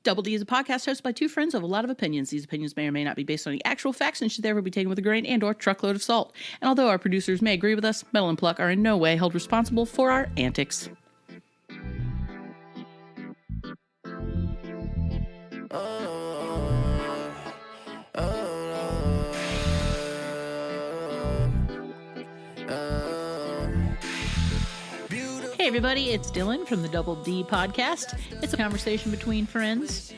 Double D is a podcast hosted by two friends who have a lot of opinions. These opinions may or may not be based on the actual facts and should therefore be taken with a grain and or truckload of salt. And although our producers may agree with us, Metal and Pluck are in no way held responsible for our antics. Hey everybody, it's Dylan from the Double D podcast. It's a conversation between friends.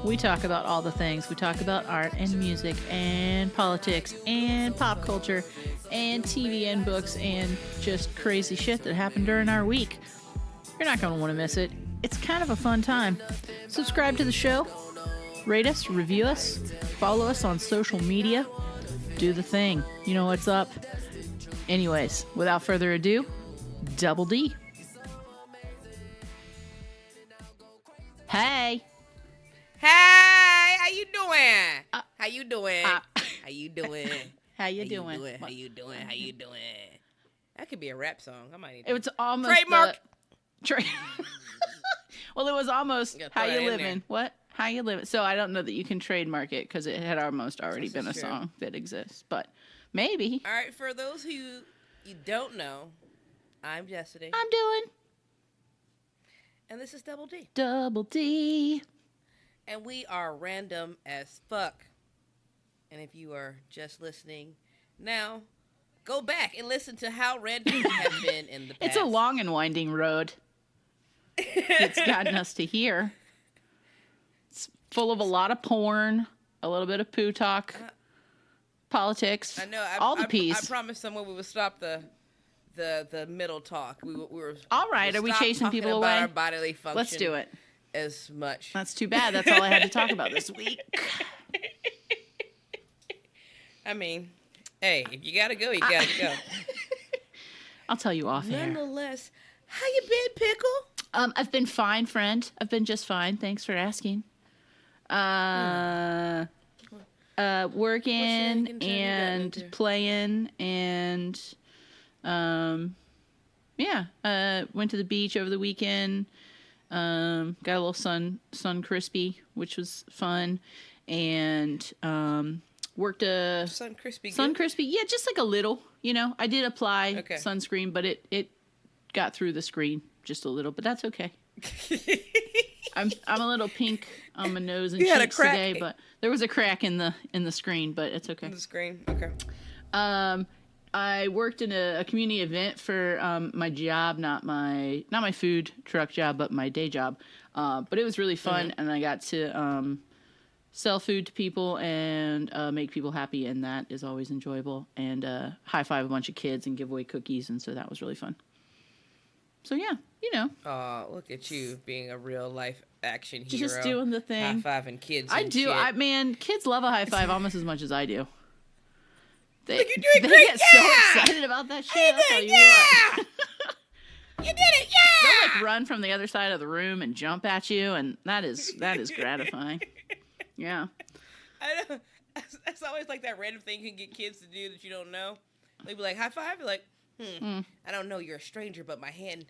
We talk about all the things. We talk about art and music and politics and pop culture and TV and books and just crazy shit that happened during our week. You're not going to want to miss it. It's kind of a fun time. Subscribe to the show, rate us, review us, follow us on social media. Do the thing. You know what's up. Anyways, without further ado, Double D. Hey. Hey, how you doing? How you doing? How you doing? How you doing? How you doing? How you doing? That could be a rap song. I might need It was almost trademark. Well, it was almost how you living. There. What? How you living? So I don't know that you can trademark it because it had almost already been a true. song that exists, but maybe. All right, for those who you don't know, I'm Jessica. I'm doing And this is Double D. Double D. And we are random as fuck. And if you are just listening now, go back and listen to how random we have been in the past. It's a long and winding road. It's gotten us to here. It's full of a lot of porn, a little bit of poo talk, politics, I know. all the P's. I promised someone we would stop the middle talk. We were all right, are we chasing people about away? Our bodily function. Let's do it. As much. That's too bad. That's all I had to talk about this week. I mean, hey, if you gotta go, you gotta go. I'll tell you off air. Nonetheless, how you been, Pickle? I've been fine, friend. I've been just fine. Thanks for asking. Working and playing and went to the beach over the weekend. Got a little sun crispy, which was fun, and worked a Sun crispy. Yeah, just like a little. I did apply Okay. sunscreen, but it got through the screen just a little, but that's okay. I'm a little pink on my nose and You had a cheeks crack. today, but there was a crack in the screen, but it's okay. On the screen. Okay. I worked in a community event for my job, not my food truck job, but my day job. But it was really fun, and I got to sell food to people and make people happy, and that is always enjoyable. And high five a bunch of kids and give away cookies, and so that was really fun. So yeah, Oh, look at you being a real life action hero. just doing the thing. High fiving kids. I and do. shit. Kids love a high five almost as much as I do. They, Look, you're doing they great. get so Yeah! excited about that shit. You I'll did tell it, you yeah! what. You did it, yeah! They'll like run from the other side of the room and jump at you, and that is gratifying. Yeah. I know. That's always like that random thing you can get kids to do that you don't know. They be like, high five. You're like, I don't know. You're a stranger, but my hand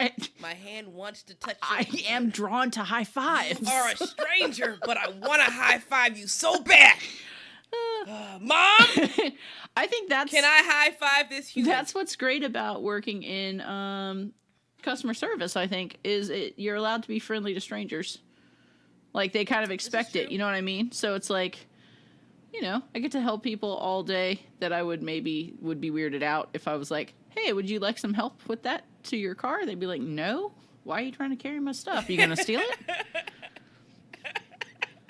wants to touch you. I am drawn to high fives. You are a stranger, but I want to high five you so bad. Mom, I think that's... can I high five this human? That's what's great about working in customer service, I think, is you're allowed to be friendly to strangers. Like, they kind of expect it, you know what I mean? So it's like, I get to help people all day that I would be weirded out if I was like, hey, would you like some help with that to your car? They'd be like, no. Why are you trying to carry my stuff? Are you going to steal it?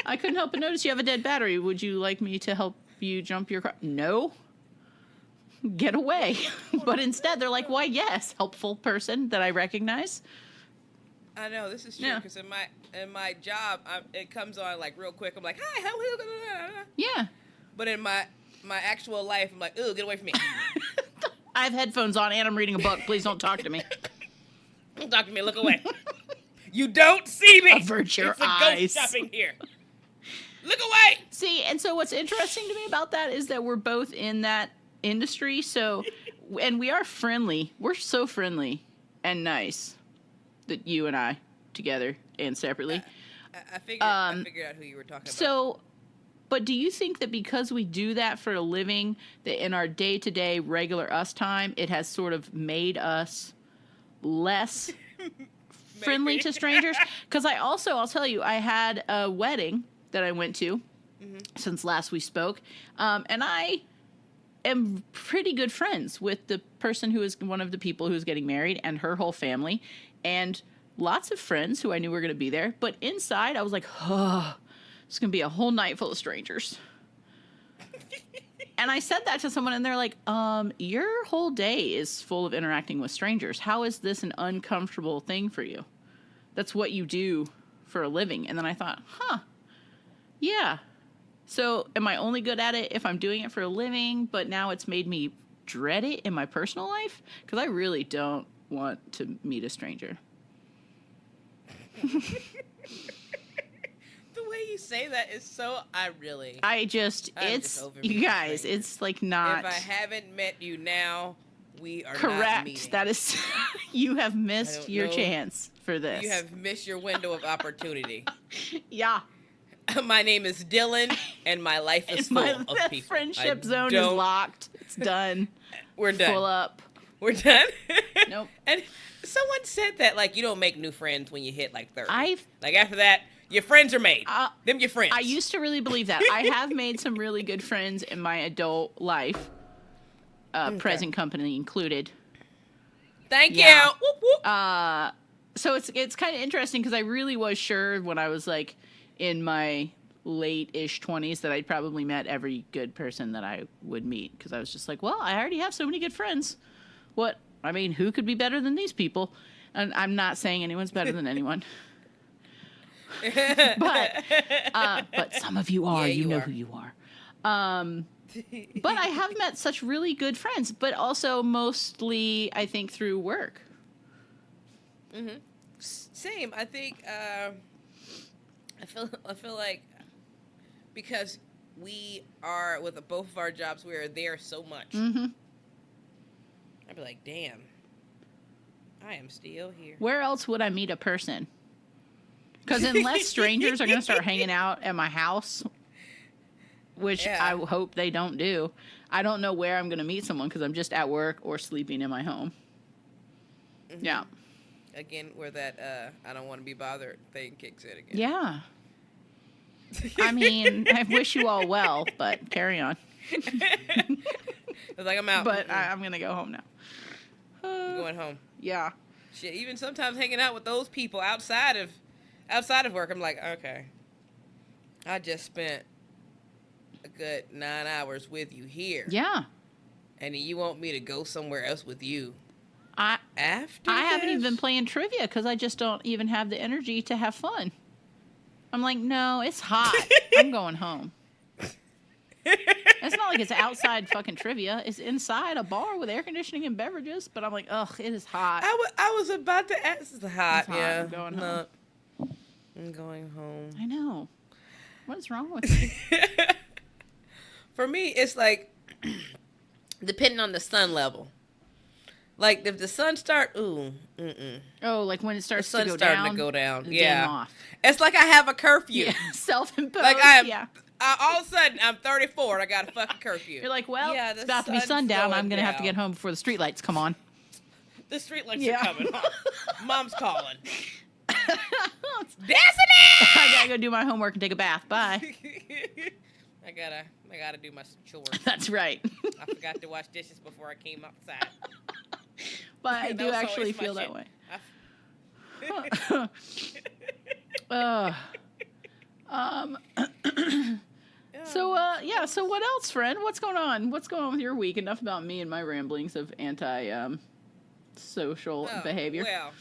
I couldn't help but notice you have a dead battery. Would you like me to help you jump your car? No. Get away. But instead, they're like, why, yes, helpful person that I recognize. I know, this is true, Yeah. because in my job, it comes on, like, real quick. I'm like, hi, how are you? Yeah. But in my actual life, I'm like, ooh, get away from me. I have headphones on and I'm reading a book. Please don't talk to me. Don't talk to me, look away. You don't see me. Avert your it's a eyes. ghost shopping here. Look away. See, and so what's interesting to me about that is that we're both in that industry, so, and we are friendly. We're so friendly and nice, that you and I, together and separately. I figured out who you were talking about. So, but do you think that because we do that for a living, that in our day-to-day regular us time, it has sort of made us less friendly to strangers? Because I'll tell you, I had a wedding that I went to since last we spoke, and I am pretty good friends with the person who is one of the people who's getting married and her whole family, and lots of friends who I knew were going to be there. But inside, I was like, oh, it's going to be a whole night full of strangers. And I said that to someone, and they're like, your whole day is full of interacting with strangers. How is this an uncomfortable thing for you? That's what you do for a living. And then I thought, yeah. So am I only good at it if I'm doing it for a living, but now it's made me dread it in my personal life? Because I really don't want to meet a stranger. The way you say that is so, you guys, it's like not. If I haven't met you now, we are correct. Not meeting. That is, you have missed your chance for this. You have missed your window of opportunity. Yeah. My name is Dylan, and my life is full of people. Friendship zone is locked. It's done. We're done. Full up. We're done? Nope. And someone said that, like, you don't make new friends when you hit, like, 30. Like, after that, your friends are made. Them your friends. I used to really believe that. I have made some really good friends in my adult life, present company included. Thank you. Whoop, whoop. So it's kind of interesting because I really was sure when I was, like, in my late-ish 20s that I'd probably met every good person that I would meet, because I was just like, well, I already have so many good friends. Who could be better than these people? And I'm not saying anyone's better than anyone. but some of you are. Yeah, you know who you are. But I have met such really good friends, but also mostly, I think, through work. Mm-hmm. Same. I think I feel like because we are, with both of our jobs, we are there so much. Mm-hmm. I'd be like, damn, I am still here. Where else would I meet a person? Because unless strangers are going to start hanging out at my house, which I hope they don't do, I don't know where I'm going to meet someone because I'm just at work or sleeping in my home. Mm-hmm. Yeah. Again, where that I don't want to be bothered thing kicks in again. Yeah. I mean, I wish you all well, but carry on. It's like, I'm out. But I'm going to go home now. I'm going home. Yeah. Shit, even sometimes hanging out with those people outside of work, I'm like, okay, I just spent a good 9 hours with you here. Yeah. And you want me to go somewhere else with you? I haven't even been playing trivia because I just don't even have the energy to have fun. I'm like, no, it's hot. I'm going home. It's not like it's outside fucking trivia. It's inside a bar with air conditioning and beverages. But I'm like, ugh, it is hot. I was about to ask. It's hot. Yeah. I'm going home. I'm going home. I know. What is wrong with me? For me, it's like depending on the sun level. Like if the sun Oh, like when it starts the sun's to go starting down. to go down. Yeah. Off. It's like I have a curfew. Yeah. Self-imposed. Like all of a sudden I'm 34 and I got a fucking curfew. You're like, well, it's about to be sundown. I'm going to have to get home before the streetlights come on. The streetlights are coming on. Mom's calling. Destiny! I gotta go do my homework and take a bath. Bye. I gotta do my chores. That's right. I forgot to wash dishes before I came outside. But I do actually feel that way. So what else, friend? What's going on? What's going on with your week? Enough about me and my ramblings of social behavior. Well,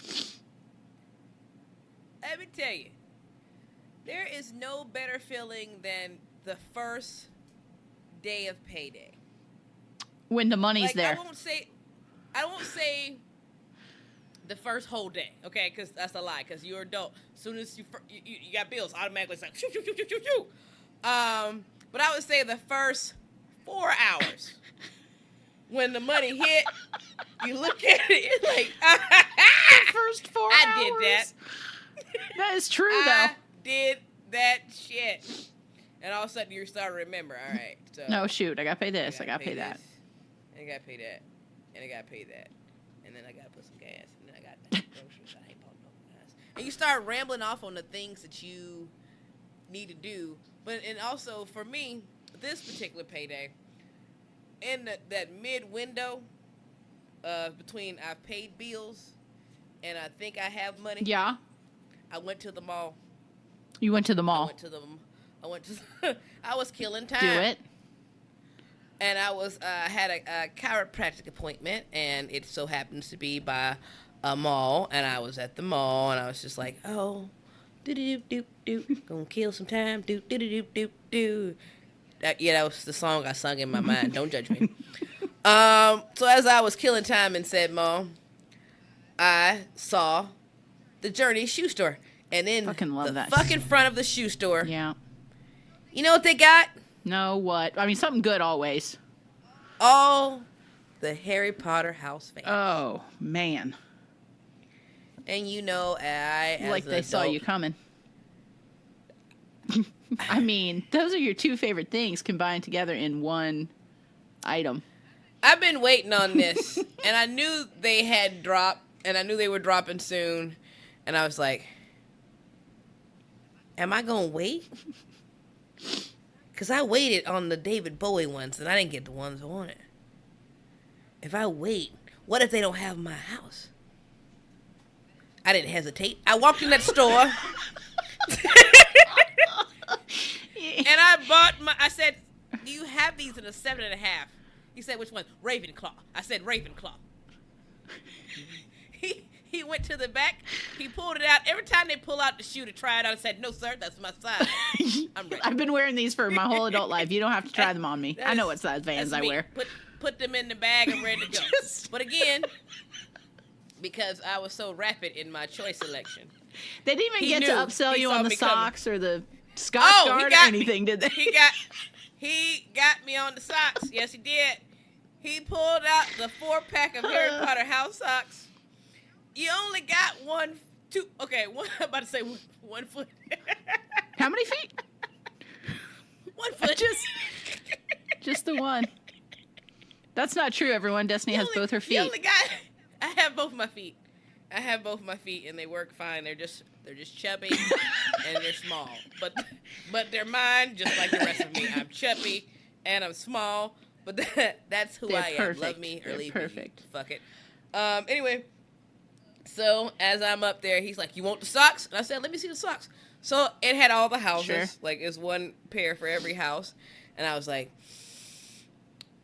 let me tell you, there is no better feeling than the first day of payday. When the money's like, there. I won't say the first whole day, okay? Because that's a lie. Because you're adult. As soon as you got bills, automatically it's like shoo, shoo, shoo, shoo, shoo, shoo. But I would say the first 4 hours, when the money hit, you look at it, you're like, the first 4 hours. I did that. That is true, though. I did that shit. And all of a sudden you start to remember, all right. So No, shoot, I got to pay this. I got to pay that. And I got to pay that. And I got to pay that. And then I got to put some gas. And then I got groceries. I ain't bought no gas. And you start rambling off on the things that you need to do. And also, for me, this particular payday, in that mid-window between I've paid bills and I think I have money. Yeah. I went to the mall. You went to the mall. I was killing time. Do it. And I had a chiropractic appointment, and it so happens to be by a mall. And I was at the mall, and I was just like, oh, do-do-do-do-do, gonna kill some time, do-do-do-do-do. Yeah, that was the song I sung in my mind. Don't judge me. So as I was killing time in said mall, I saw the Journey shoe store. And in the fucking front of the shoe store, yeah. You know what they got? No, what? I mean, something good always. All the Harry Potter house fans. Oh, man. And you know, like they saw you coming. I mean, those are your two favorite things combined together in one item. I've been waiting on this, and I knew they had dropped, and I knew they were dropping soon, and I was like, am I going to wait? Because I waited on the David Bowie ones, and I didn't get the ones I wanted. If I wait, what if they don't have my house? I didn't hesitate. I walked in that store, and I said, do you have these in a 7.5? He said, which one? Ravenclaw. I said, Ravenclaw. He went to the back. He pulled it out. Every time they pull out the shoe to try it on, I said, no, sir, that's my size. I'm ready. I've been wearing these for my whole adult life. You don't have to try them on me. I know what size Vans I wear. Put them in the bag. I'm ready to go. But again, because I was so rapid in my choice selection. They didn't even get to upsell you on the socks or the Scotch Guard or anything, did they? He got me on the socks. Yes, he did. He pulled out the 4-pack of Harry Potter house socks. You only got I'm about to say 1 foot. How many feet? 1 foot. Just the one. That's not true, everyone. Destiny has both her feet. I have both my feet. And they work fine. They're just chubby and they're small. But they're mine, just like the rest of me. I'm chubby and I'm small, but that's who I am. Love me or leave me. Perfect. Fuck it. Anyway, so as I'm up there, he's like, "You want the socks?" And I said, "Let me see the socks." So it had all the houses. Sure. Like it's one pair for every house, and I was like,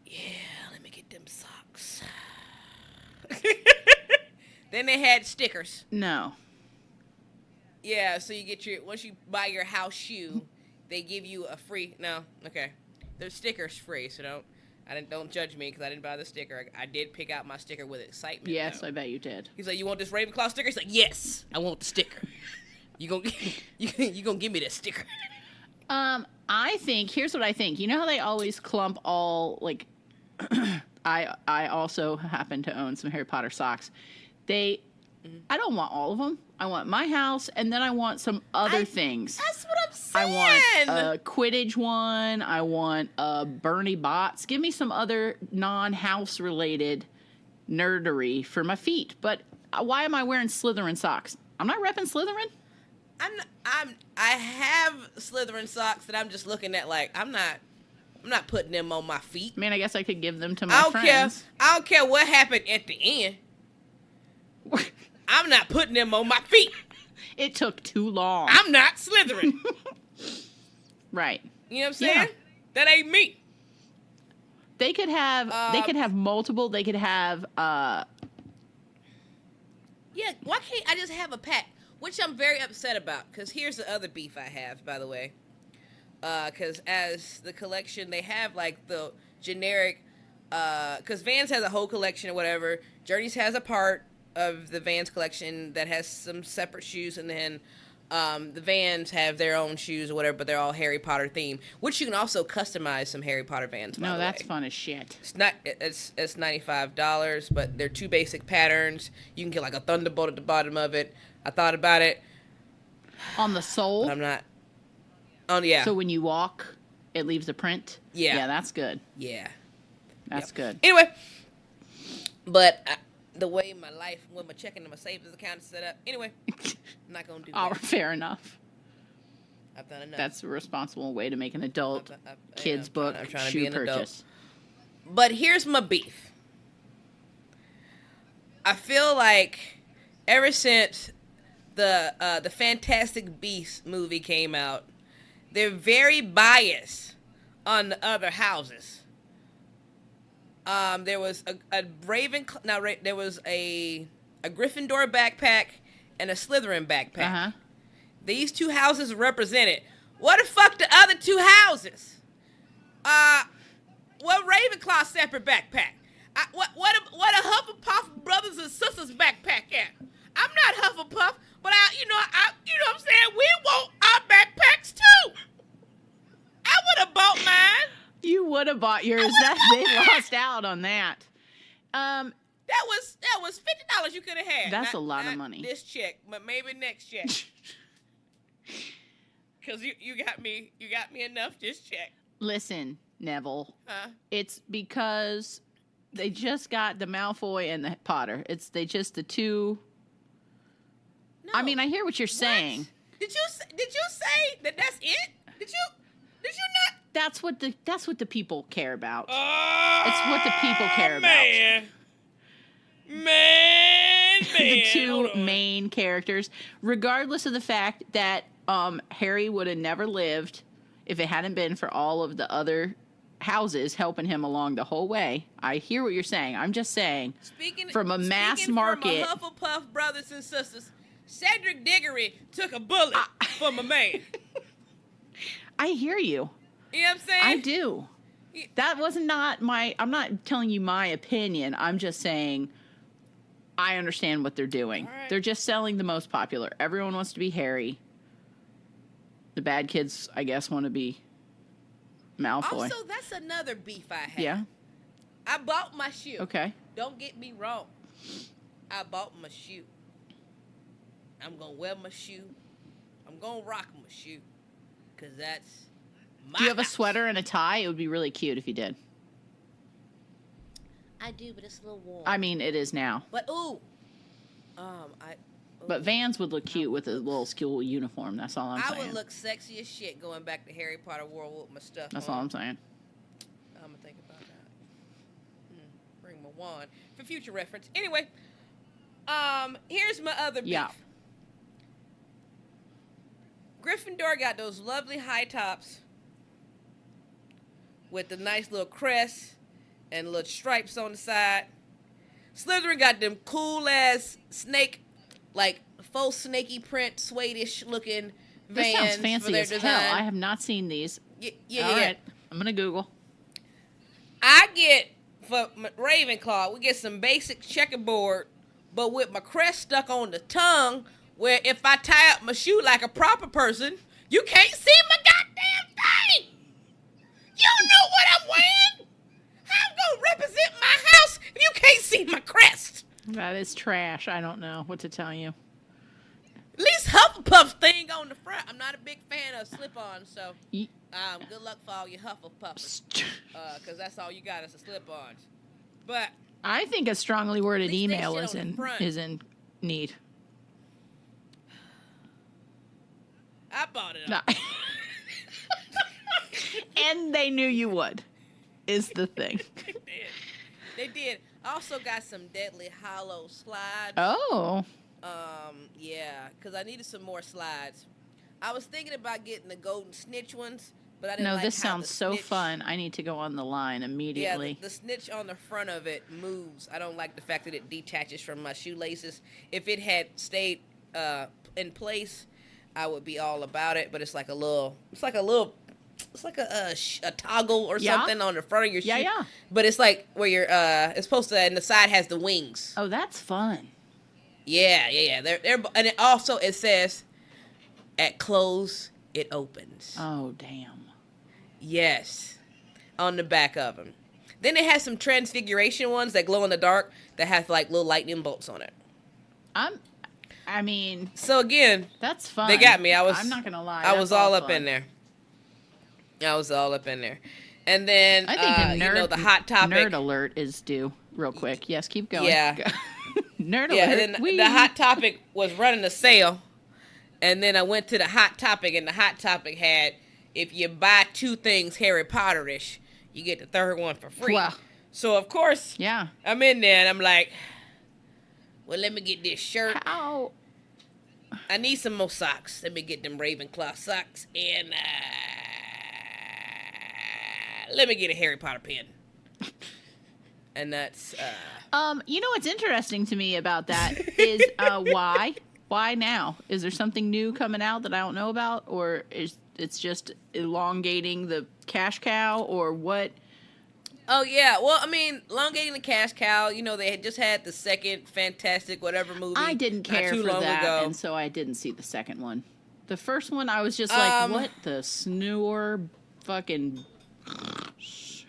"Yeah, let me get them socks." Then they had stickers. No. Yeah, so you get once you buy your house shoe, they give you a free. No, okay, there's stickers free, so don't judge me because I didn't buy the sticker. I did pick out my sticker with excitement. Yes, though. I bet you did. He's like, "You want this Ravenclaw sticker?" He's like, "Yes, I want the sticker." You gonna give me that sticker? I think here's what I think. You know how they always clump all like. I also happen to own some Harry Potter socks. I don't want all of them. I want my house, and then I want some other things. That's what I'm saying. I want a Quidditch one. I want a Bernie Bott's. Give me some other non-house related nerdery for my feet. But why am I wearing Slytherin socks? I'm not repping Slytherin. I have Slytherin socks that I'm just looking at like I'm not putting them on my feet. I mean, I guess I could give them to my friends. I don't care what happened at the end. I'm not putting them on my feet. It took too long. I'm not Slytherin. Right. You know what I'm saying? Yeah. That ain't me. They could have multiple. They could have Yeah, why can't I just have a pack? Which I'm very upset about, because here's the other beef I have, by the way. Because as the collection, they have like the generic, because Vans has a whole collection or whatever. Journeys has a part of the Vans collection that has some separate shoes, and then the Vans have their own shoes or whatever, but they're all Harry Potter themed, which you can also customize some Harry Potter Vans. No, that's fun as shit. It's $95, but they're 2 basic patterns. You can get like a Thunderbolt at the bottom of it. I thought about it. On the sole? But I'm not. Oh, yeah. So when you walk, it leaves a print? Yeah. Yeah, that's good. Yeah. That's good. Anyway, but the way my life, when my checking and my savings account is set up, anyway, I'm not going to do that. Fair enough. I've done enough. That's a responsible way to make an adult kids book I'm trying to shoe be an purchase. Adult. But here's my beef. I feel like ever since the Fantastic Beasts movie came out, they're very biased on the other houses. There was there was a Gryffindor backpack and a Slytherin backpack. Uh-huh. These two houses are represented. What the fuck the other two houses? What Ravenclaw separate backpack? What a Hufflepuff brothers and sisters backpack at? I'm not Hufflepuff, but you know what I'm saying? We want our backpacks too. I would have bought mine. You would have bought yours. They lost out on that. That was $50 you could have had. That's a lot of money. This check, but maybe next check. Cause you got me enough this check. Listen, Neville. Huh? It's because they just got the Malfoy and the Potter. They just the two. No. I mean, I hear what you're saying. Did you say that that's it? Did you not? That's what the people care about. Oh, it's what the people care man. about. Man. The two main characters, regardless of the fact that Harry would have never lived if it hadn't been for all of the other houses helping him along the whole way. I hear what you're saying. I'm just saying, from a mass market. From a Hufflepuff brothers and sisters, Cedric Diggory took a bullet for my man. I hear you. You know what I'm saying? I do. That was not I'm not telling you my opinion. I'm just saying I understand what they're doing. Right. They're just selling the most popular. Everyone wants to be Harry. The bad kids, I guess, want to be Malfoy. Also, that's another beef I have. Yeah. I bought my shoe. Okay. Don't get me wrong. I bought my shoe. I'm going to wear my shoe. I'm going to rock my shoe. Because that's my Do you have house. a sweater and a tie? It would be really cute if you did. I do, but it's a little warm. I mean, it is now. But, But Vans would look cute with a little school uniform. That's all I'm saying. I would look sexy as shit going back to Harry Potter World with my stuff That's on. all I'm saying. I'm going to think about that. Bring my wand for future reference. Anyway, here's my other beef. Yeah. Gryffindor got those lovely high tops with the nice little crest and little stripes on the side. Slytherin got them cool-ass snake, like faux snaky print, suede-ish looking This Vans sounds fancy for their as design. hell. I have not seen these. Yeah. All right. I'm going to Google. I get, for Ravenclaw, we get some basic checkerboard, but with my crest stuck on the tongue, where if I tie up my shoe like a proper person, you can't see my goddamn thing. You know what I'm wearing? How I'm going to represent my house if you can't see my crest? That is trash. I don't know what to tell you. At least Hufflepuff's thing on the front. I'm not a big fan of slip-ons, so good luck for all your Hufflepuffs, because that's all you got is the slip-ons. But I think a strongly worded email is in need. I bought it all. No. And they knew you would, is the thing. They did. I also got some Deadly Hollow slides. Oh. Yeah, because I needed some more slides. I was thinking about getting the golden snitch ones, but I didn't like this how sounds the so snitch, fun. I need to go on the line immediately. Yeah, the snitch on the front of it moves. I don't like the fact that it detaches from my shoelaces. If it had stayed in place, I would be all about it. But it's like a toggle or something on the front of your shoe. Yeah. But it's like where you're it's supposed to, and the side has the wings. Oh, that's fun. Yeah. They're and it also it says at close it opens. Oh, damn. Yes, on the back of them. Then it has some transfiguration ones that glow in the dark that have like little lightning bolts on it. I I mean, so again, that's fun. They got me. I'm not gonna lie. I was all up fun. in there. I was all up in there. And then, I think the hot topic. Nerd alert is due real quick. Yes, keep going. Yeah. Nerd alert. Yeah, and then the hot topic was running a sale. And then I went to the hot topic, and the hot topic had, if you buy 2 things Harry Potter-ish, you get the third one for free. Wow. So, of course, yeah, I'm in there, and I'm like, well, let me get this shirt. How? I need some more socks. Let me get them Ravenclaw socks. And let me get a Harry Potter pen. And that's... You know what's interesting to me about that is why? Why now? Is there something new coming out that I don't know about? Or is it's just elongating the cash cow? Or what? Oh, yeah. Well, I mean, elongating the cash cow, they had just had the second Fantastic whatever movie. I didn't care too for long that, ago. And so I didn't see the second one. The first one, I was just like, what the snore fucking...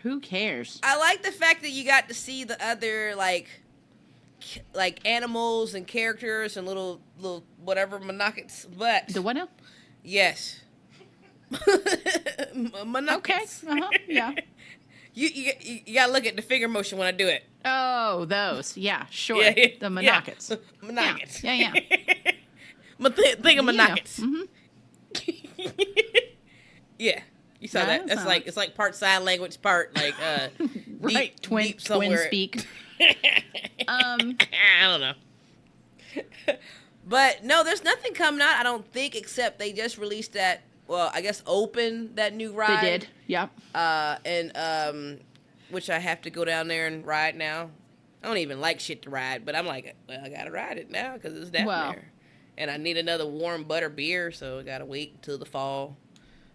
Who cares? I like the fact that you got to see the other, like animals and characters and little whatever monockets, but... The what now? Yes. Monockets. Okay, yeah. You gotta look at the finger motion when I do it. Oh, those. Yeah, sure. Yeah. The monockets. Yeah. Monockets. Yeah. Think of monockets. Mm-hmm. Yeah. You saw that. That's like, it's like part sign language, part like right. deep, Twin deep somewhere. speak. I don't know. But no, there's nothing coming out, I don't think, except they just released that, well, I guess open that new ride. They did. Yep. And which I have to go down there and ride now. I don't even like shit to ride, but I'm like, well, I gotta ride it now because it's down there. And I need another warm butter beer, so I gotta wait until the fall.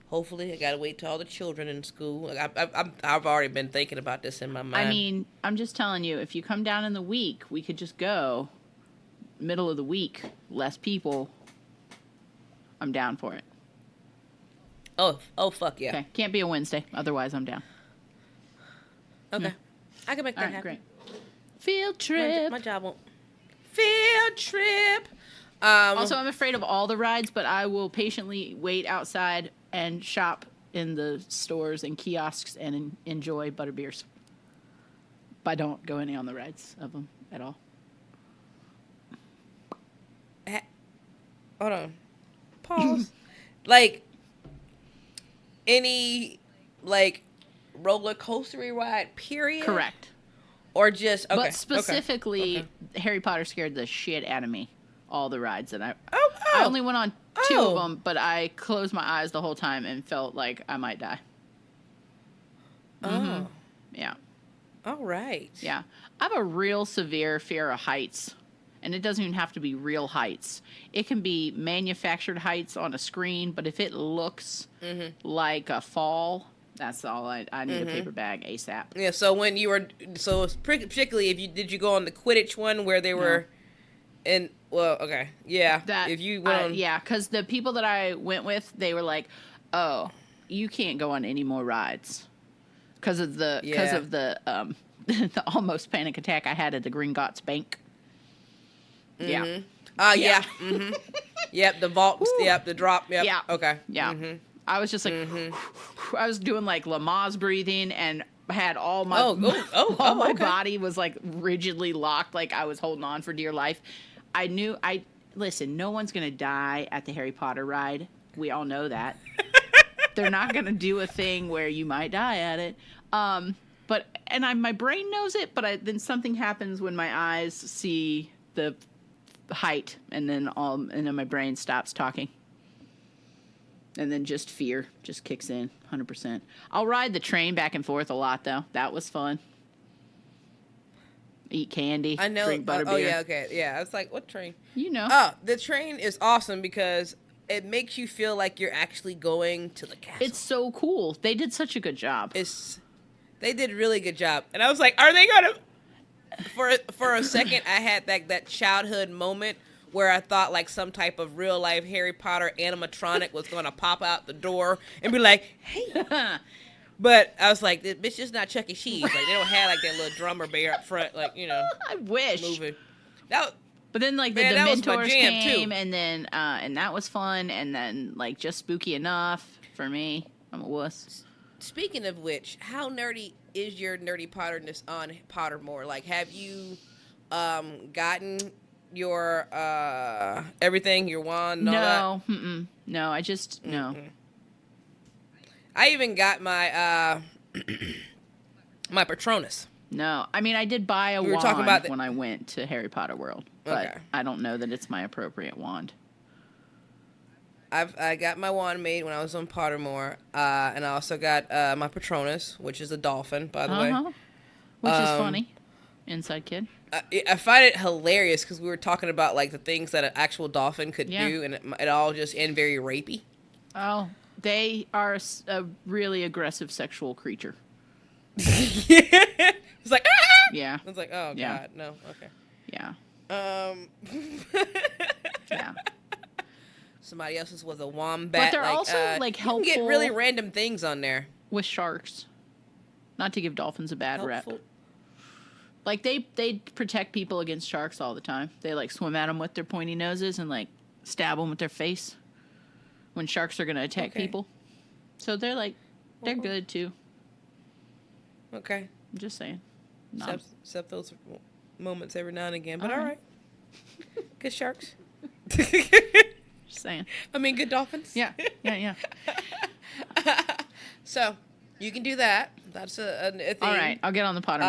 Hopefully, I gotta wait till all the children in school. I've already been thinking about this in my mind. I mean, I'm just telling you, if you come down in the week, we could just go middle of the week, less people. I'm down for it. Oh, fuck yeah. Okay, can't be a Wednesday, otherwise I'm down. Okay, I can make that happen. Great. Field trip. My job won't. Field trip. Also, I'm afraid of all the rides, but I will patiently wait outside and shop in the stores and kiosks and enjoy butterbeers. But I don't go any on the rides of them at all. Hold on. Pause. Like, any, like, roller coaster ride, period? Correct. Or just, okay. But specifically, Harry Potter scared the shit out of me. All the rides that I only went on 2 of them, but I closed my eyes the whole time and felt like I might die. Mm-hmm. Yeah. All right. Yeah. I have a real severe fear of heights, and it doesn't even have to be real heights. It can be manufactured heights on a screen, but if it looks like a fall, that's all I need a paper bag ASAP. Yeah, so when you were, particularly did you go on the Quidditch one where they were in, well, okay, yeah. If you went on... Yeah, because the people that I went with, they were like, oh, you can't go on any more rides. Because of the the almost panic attack I had at the Gringotts Bank. Yeah. Yeah. Mm-hmm. Yep, the vault, the drop, yep. Yeah. Okay. Yeah. Mm-hmm. I was just like, I was doing like Lamaze breathing and had all my, my body was like rigidly locked, like I was holding on for dear life. Listen, no one's going to die at the Harry Potter ride. We all know that. They're not going to do a thing where you might die at it. But my brain knows it, but then something happens when my eyes see the height, and then my brain stops talking. And then just fear just kicks in 100%. I'll ride the train back and forth a lot, though. That was fun. Eat candy. I know. Drink butterbeer. Oh, yeah, okay. Yeah, I was like, what train? You know. Oh, the train is awesome because it makes you feel like you're actually going to the castle. It's so cool. They did such a good job. They did a really good job. And I was like, are they going to... For a second, I had that childhood moment where I thought like some type of real life Harry Potter animatronic was going to pop out the door and be like, hey. But I was like, this bitch is not Chuck E. Cheese. Like, they don't have like that little drummer bear up front, like, you know. I wish. Moving. But then like Man, the that was my Dementors jam, came, too. and then and that was fun, and then like just spooky enough for me. I'm a wuss. Speaking of which, how nerdy is your nerdy Potterness on Pottermore? Like, have you gotten your everything, your wand and all that? No, I just no. I even got my my Patronus. No, I mean I did buy a We were wand talking about when I went to Harry Potter World, but Okay. I don't know that it's my appropriate wand. I got my wand made when I was on Pottermore, and I also got my Patronus, which is a dolphin, by the way. Which is funny. Inside kid. I find it hilarious because we were talking about like the things that an actual dolphin could do, and it all just end very rapey. Oh, they are a really aggressive sexual creature. It's like, ah! Yeah. It's like, oh Yeah. god, no, okay. Yeah. Yeah. Somebody else's was a wombat. But they're also like helpful. You can get really random things on there. With sharks. Not to give dolphins a bad Helpful. rep. Like they protect people against sharks all the time. They like swim at them with their pointy noses and like stab them with their face when sharks are going to attack people. So they're like they're good too. Okay. I'm just saying. Except those moments every now and again. But all right. Good sharks. Just saying. I mean, good dolphins. Yeah. So you can do that. That's a thing. All right, I'll get on the Pottermore. And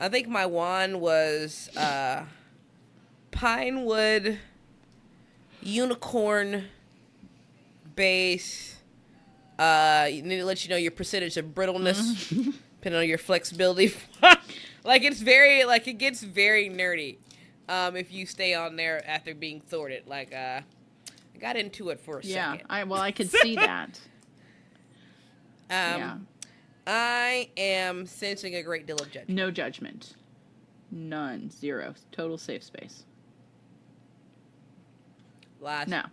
I think my wand was Pinewood unicorn base. You need to let you know your percentage of brittleness, depending on your flexibility. Like it gets very nerdy. If you stay on there after being thwarted, like I got into it for a second. I could see that. I am sensing a great deal of judgment. No judgment. None. Zero. Total safe space. Lies. No.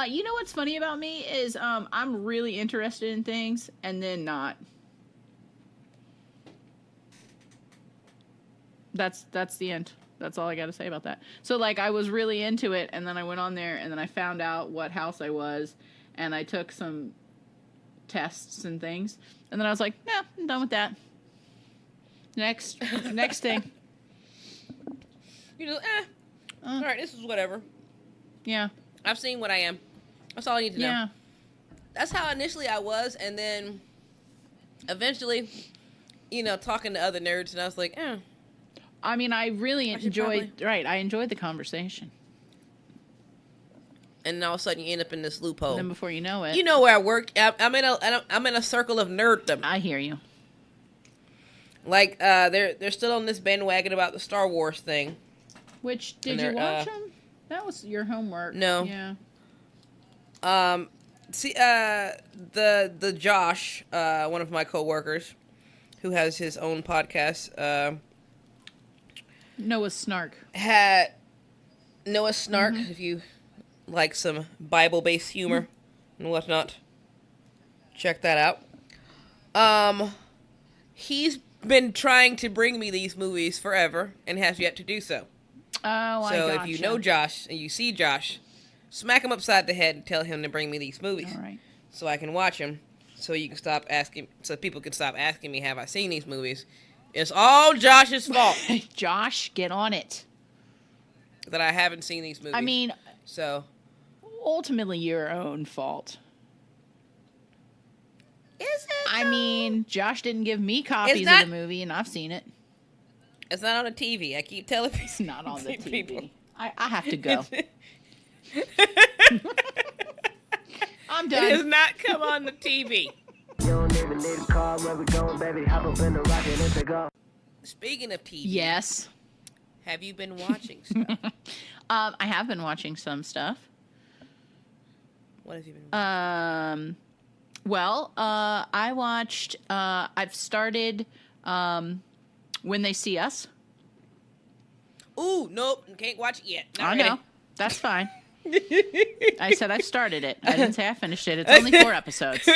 You know what's funny about me is I'm really interested in things and then not. That's the end. That's all I got to say about that. So like I was really into it and then I went on there and then I found out what house I was and I took some tests and things and then I was like, yeah, I'm done with that. Next thing. You're just, all right, this is whatever. Yeah. I've seen what I am. That's all I need to know. Yeah. That's how initially I was, and then eventually, talking to other nerds, and I was like, I mean, I really enjoyed. Right, I enjoyed the conversation. And all of a sudden, you end up in this loophole. And then before you know it, you know where I work. I'm in a circle of nerddom. I hear you. Like they're still on this bandwagon about the Star Wars thing. Which did you watch them? That was your homework. No. Yeah. See, the Josh, one of my coworkers, who has his own podcast, Noah Snark. had Noah Snark. If you like some Bible-based humor and whatnot, check that out. He's been trying to bring me these movies forever and has yet to do so. Oh, I So gotcha. if you know Josh and you see Josh, smack him upside the head and tell him to bring me these movies. All right. So I can watch them. So you can stop asking. So people can stop asking me, have I seen these movies? It's all Josh's fault Josh, get on it. that I haven't seen these movies. I mean, so ultimately your own fault. is it? I though? mean, Josh didn't give me copies not- of the movie, and I've seen it. It's not on the TV. I keep telling people. It's not on the TV. people. I have to go. I'm It done. does not come on the TV. Speaking of TV, Yes. have you been watching stuff? I have been watching some stuff. What have you been watching? Well, I watched, I've started When They See Us. Ooh, nope. Can't watch it yet. Not I ready. know. That's fine. I said I've started it. I didn't say I finished it. It's only 4 episodes.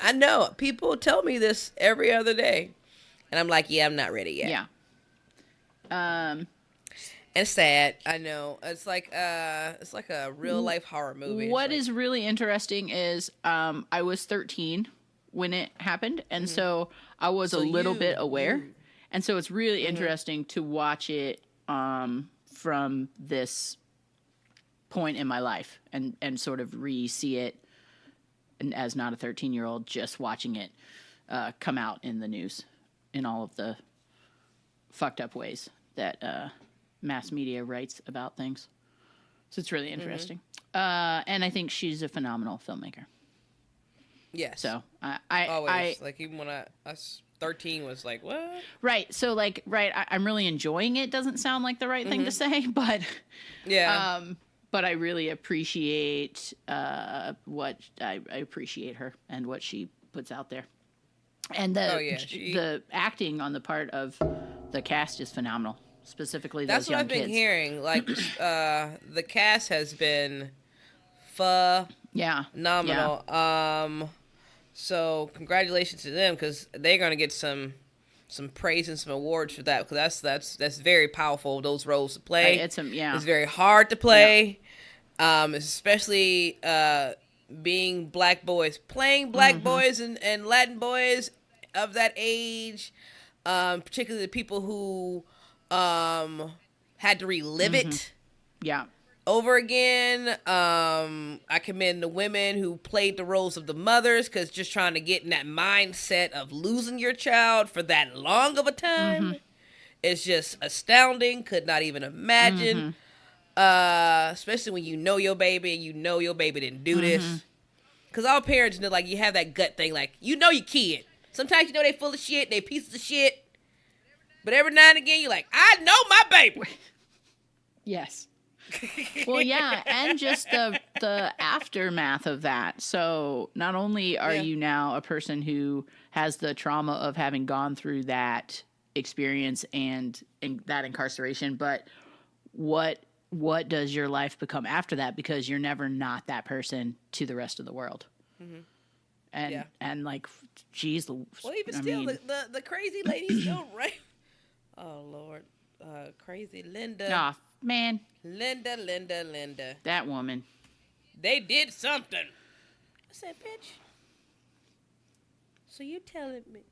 I know. People tell me this every other day. And I'm like, yeah, I'm not ready yet. Yeah. It's sad. I know. It's like a real life horror movie. What is really interesting is I was 13 when it happened, and so I was a little bit aware, and so it's really interesting to watch it from this point in my life and sort of re-see it, and as not a 13-year-old, just watching it come out in the news in all of the fucked up ways that mass media writes about things. So it's really interesting. And I think she's a phenomenal filmmaker. Yes. So I like, even when I was 13 was like, what? Right. So like, I'm really enjoying it. Doesn't sound like the right thing to say, but yeah. But I really appreciate what I appreciate her and what she puts out there. And the acting on the part of the cast is phenomenal. Specifically, those young kids. That's what I've been hearing. Like, the cast has been phenomenal. Yeah. So congratulations to them, because they're gonna get some praise and some awards for that, because that's very powerful. Those roles to play. It's very hard to play, especially being black boys, playing black boys and Latin boys of that age, particularly the people who had to relive it over again. I commend the women who played the roles of the mothers, because just trying to get in that mindset of losing your child for that long of a time is just astounding. Could not even imagine, especially when you know your baby and you know your baby didn't do this. Because all parents know, like, you have that gut thing, like, you know your kid. Sometimes you know they full of shit, they pieces of shit. But every now and again, you're like, I know my baby. Yes. Well, yeah, and just the aftermath of that. So not only are you now a person who has the trauma of having gone through that experience and that incarceration, but what does your life become after that? Because you're never not that person to the rest of the world. And like, geez, well, even still, the crazy lady still right. Oh Lord, crazy Linda. Oh man, Linda. That woman. They did something. I said, bitch. So you telling me?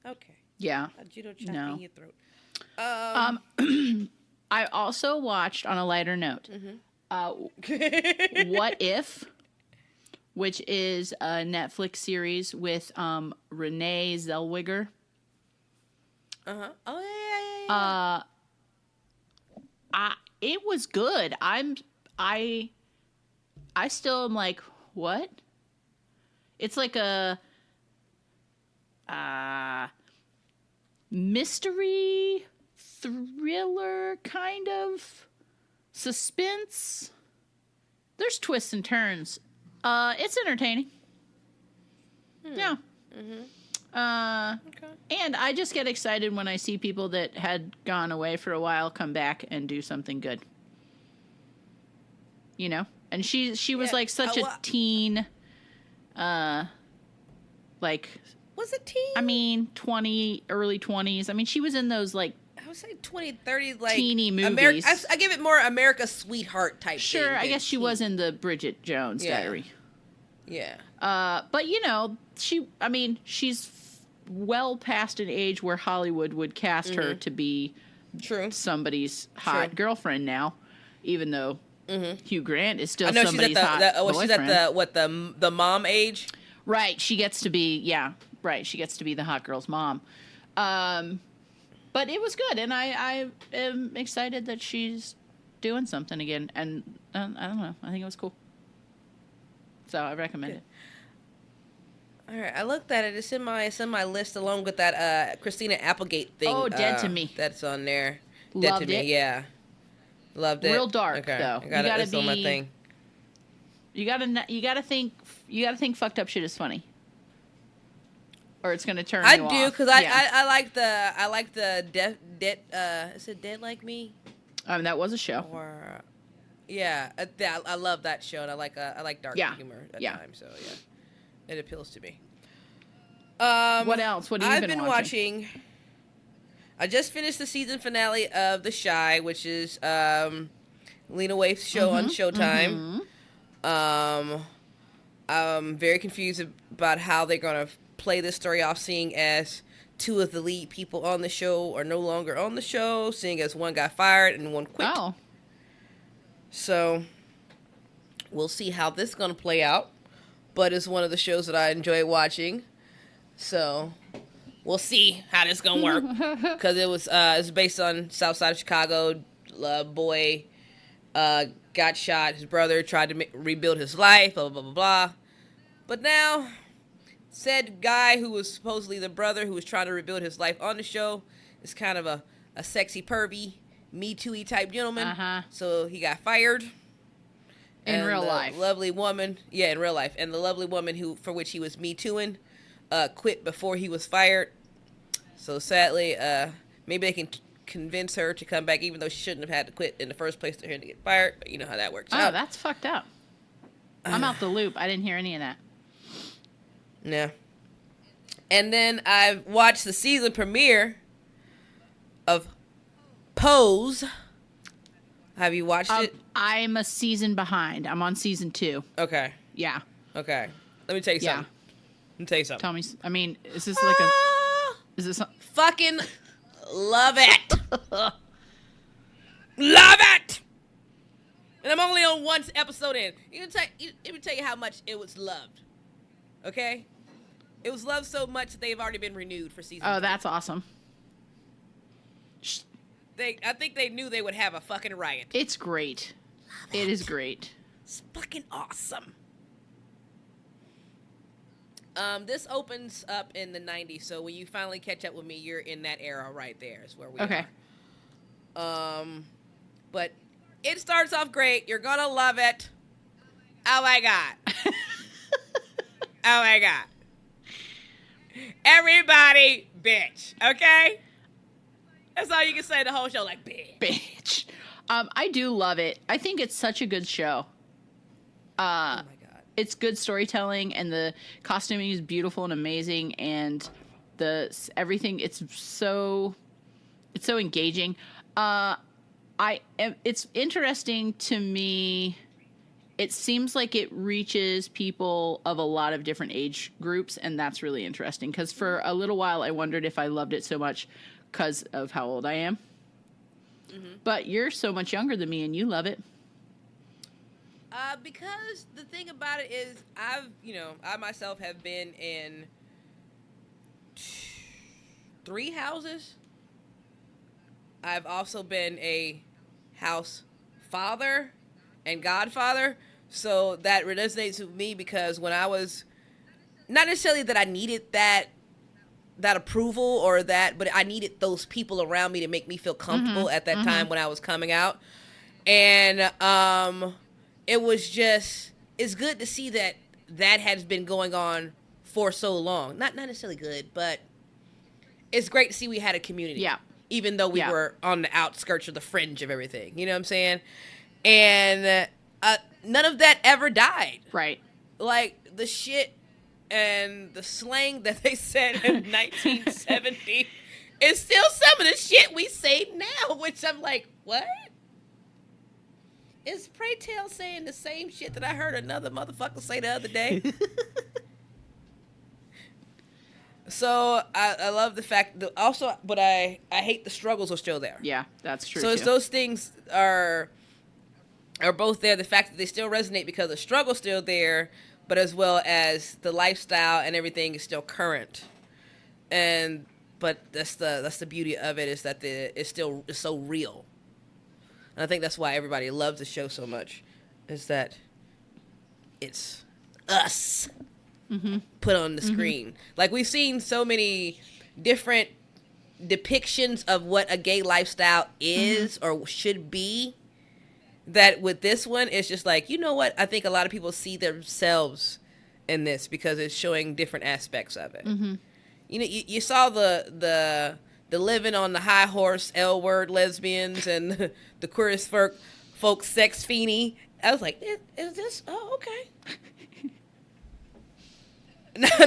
Okay. Yeah. A judo chop in your throat. I also watched, on a lighter note, What If, which is a Netflix series with Renee Zellweger. Oh yeah. It was good. I still am like, what? It's like a mystery thriller kind of suspense. There's twists and turns. It's entertaining. Yeah. Okay. And I just get excited when I see people that had gone away for a while come back and do something good. You know? And she was like such a teen, like... Was it teen? I mean, early 20s. I mean, she was in those, like... I would say 20, 30, like... teeny movies. I give it more America's Sweetheart type Sure, thing. I guess she was in the Bridget Jones Diary. Yeah. But, you know, she's well past an age where Hollywood would cast her to be somebody's hot girlfriend now, even though Hugh Grant is still somebody's hot boyfriend. She's at the mom age? Right, she gets to be, she gets to be the hot girl's mom. But it was good, and I am excited that she's doing something again, and I don't know, I think it was cool. So I recommend it. All right, I looked at it. It's in my list along with that Christina Applegate thing. Oh, Dead to Me. That's on there. Loved Dead to it. Me, yeah. Loved it. Real dark though. I got it on my thing. You gotta think fucked up shit is funny, or it's gonna turn you off. I do, because I like the dead. Is it Dead Like Me? That was a show. Or I love that show, and I like dark humor at times. So yeah, it appeals to me. What else? What have you been watching? I just finished the season finale of The Chi, which is Lena Waithe's show on Showtime. I'm very confused about how they're going to play this story off, seeing as two of the lead people on the show are no longer on the show, seeing as one got fired and one quit. Oh. So we'll see how this is going to play out. But it's one of the shows that I enjoy watching. So we'll see how this is going to work. Because it's based on South Side of Chicago. Boy got shot. His brother tried to rebuild his life, blah, blah, blah, blah. But now, said guy who was supposedly the brother who was trying to rebuild his life on the show is kind of a sexy, pervy, Me Too-y type gentleman. So he got fired. In real life. Lovely woman. Yeah, in real life. And the lovely woman for which he was Me Tooing quit before he was fired. So sadly, maybe they can convince her to come back, even though she shouldn't have had to quit in the first place to her to get fired. But you know how that works out. Oh, that's fucked up. I'm out the loop. I didn't hear any of that. Yeah. And then I watched the season premiere of Pose. Have you watched it? I'm a season behind. I'm on season 2. Okay. Yeah. Okay. Let me tell you something. Let me tell you something. Tell me. I mean, is this like is this fucking love it. Love it. And I'm only on one episode in. Let me tell you how much it was loved. Okay? It was loved so much that they've already been renewed for season 3. That's awesome. I think they knew they would have a fucking riot. It's great. It is great. It's fucking awesome. This opens up in the 90s, so when you finally catch up with me, you're in that era right there is where we are. But it starts off great. You're gonna love it. Oh my God. Oh my God. Everybody, bitch. Okay? That's all you can say the whole show, like, bitch. Bitch. I do love it. I think it's such a good show. Oh my God. It's good storytelling, and the costuming is beautiful and amazing, and everything. It's so engaging. It's interesting to me. It seems like it reaches people of a lot of different age groups, and that's really interesting. Because for a little while, I wondered if I loved it so much because of how old I am. But you're so much younger than me, and you love it. Because the thing about it is, I myself have been in 3 houses. I've also been a house father and godfather, so that resonates with me because when I was, not necessarily that I needed that approval or that, but I needed those people around me to make me feel comfortable at that time when I was coming out. And it was just, it's good to see that has been going on for so long. Not necessarily good, but it's great to see we had a community. Yeah. Even though we were on the outskirts or the fringe of everything. You know what I'm saying? And none of that ever died. Right. Like, the shit and the slang that they said in 1970 is still some of the shit we say now, which I'm like, what? Is Pray Tell saying the same shit that I heard another motherfucker say the other day? So I love the fact that also, but I hate the struggles are still there. Yeah, that's true. So it's those things are both there. The fact that they still resonate because the struggle's still there, but as well as the lifestyle and everything is still current. But that's the beauty of it, is that it's so real. And I think that's why everybody loves the show so much, is that it's us put on the screen. Like, we've seen so many different depictions of what a gay lifestyle is or should be, that with this one, it's just like, you know what? I think a lot of people see themselves in this because it's showing different aspects of it. You know, you saw the living on the high horse L-word lesbians and the queerest folk sex fiendie. I was like, is this? Oh, okay.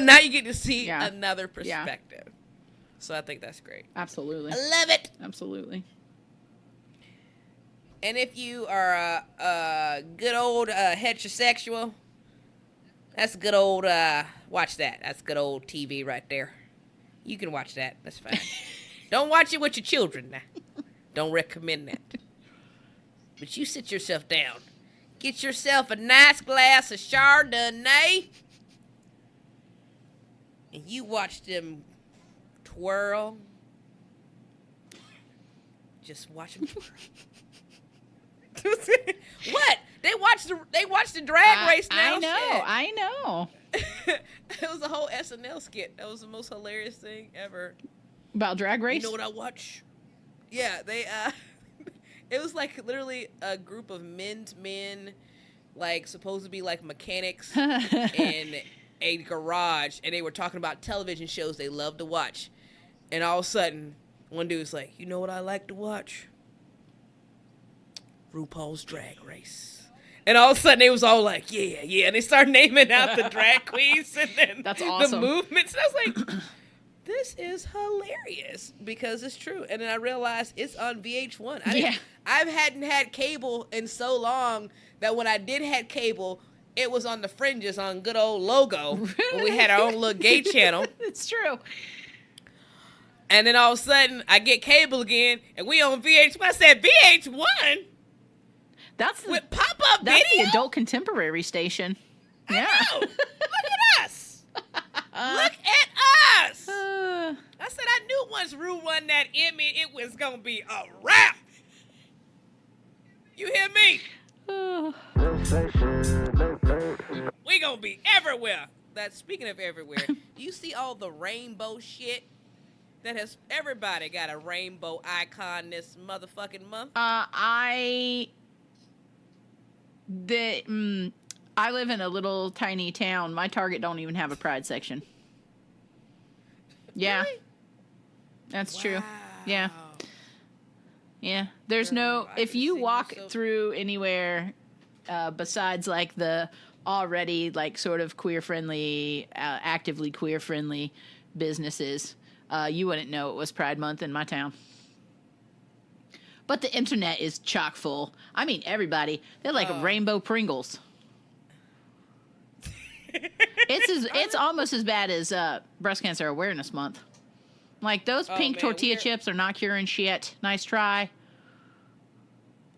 Now you get to see another perspective. So I think that's great. Absolutely. I love it. Absolutely. And if you are a good old heterosexual, that's good old, watch that. That's good old TV right there. You can watch that. That's fine. Don't watch it with your children now. Don't recommend that. But you sit yourself down. Get yourself a nice glass of Chardonnay. And you watch them twirl. Just watch them twirl. What? They watched the drag race now. I know. It was a whole SNL skit. That was the most hilarious thing ever. About drag race? You know what I watch? Yeah, they it was like literally a group of men, like supposed to be like mechanics in a garage, and they were talking about television shows they love to watch. And all of a sudden, one dude's like, "You know what I like to watch? RuPaul's Drag Race." And all of a sudden, they was all like, yeah. And they started naming out the drag queens and then That's awesome. the movements. And I was like, this is hilarious because it's true. And then I realized it's on VH1. I hadn't had cable in so long that when I did have cable, it was on the fringes on good old Logo. When we had our own little gay channel. It's true. And then all of a sudden, I get cable again, and we on VH1. I said, VH1? That's the, with pop-up that's video? the adult contemporary station. Yeah. I know. Look at us. Look at us. I said I knew once Rue won that Emmy, it was going to be a wrap. You hear me? We going to be everywhere. Speaking of everywhere, you see all the rainbow shit that has, everybody got a rainbow icon this motherfucking month. I live in a little tiny town. My Target don't even have a Pride section. Yeah. Really? That's true. Yeah. Yeah. There's no, if you walk through anywhere besides like the already like sort of queer friendly, actively queer friendly businesses, you wouldn't know it was Pride Month in my town. But the internet is chock full. I mean, everybody. They're like rainbow Pringles. It's almost as bad as Breast Cancer Awareness Month. Like, those pink tortilla chips are not curing shit. Nice try.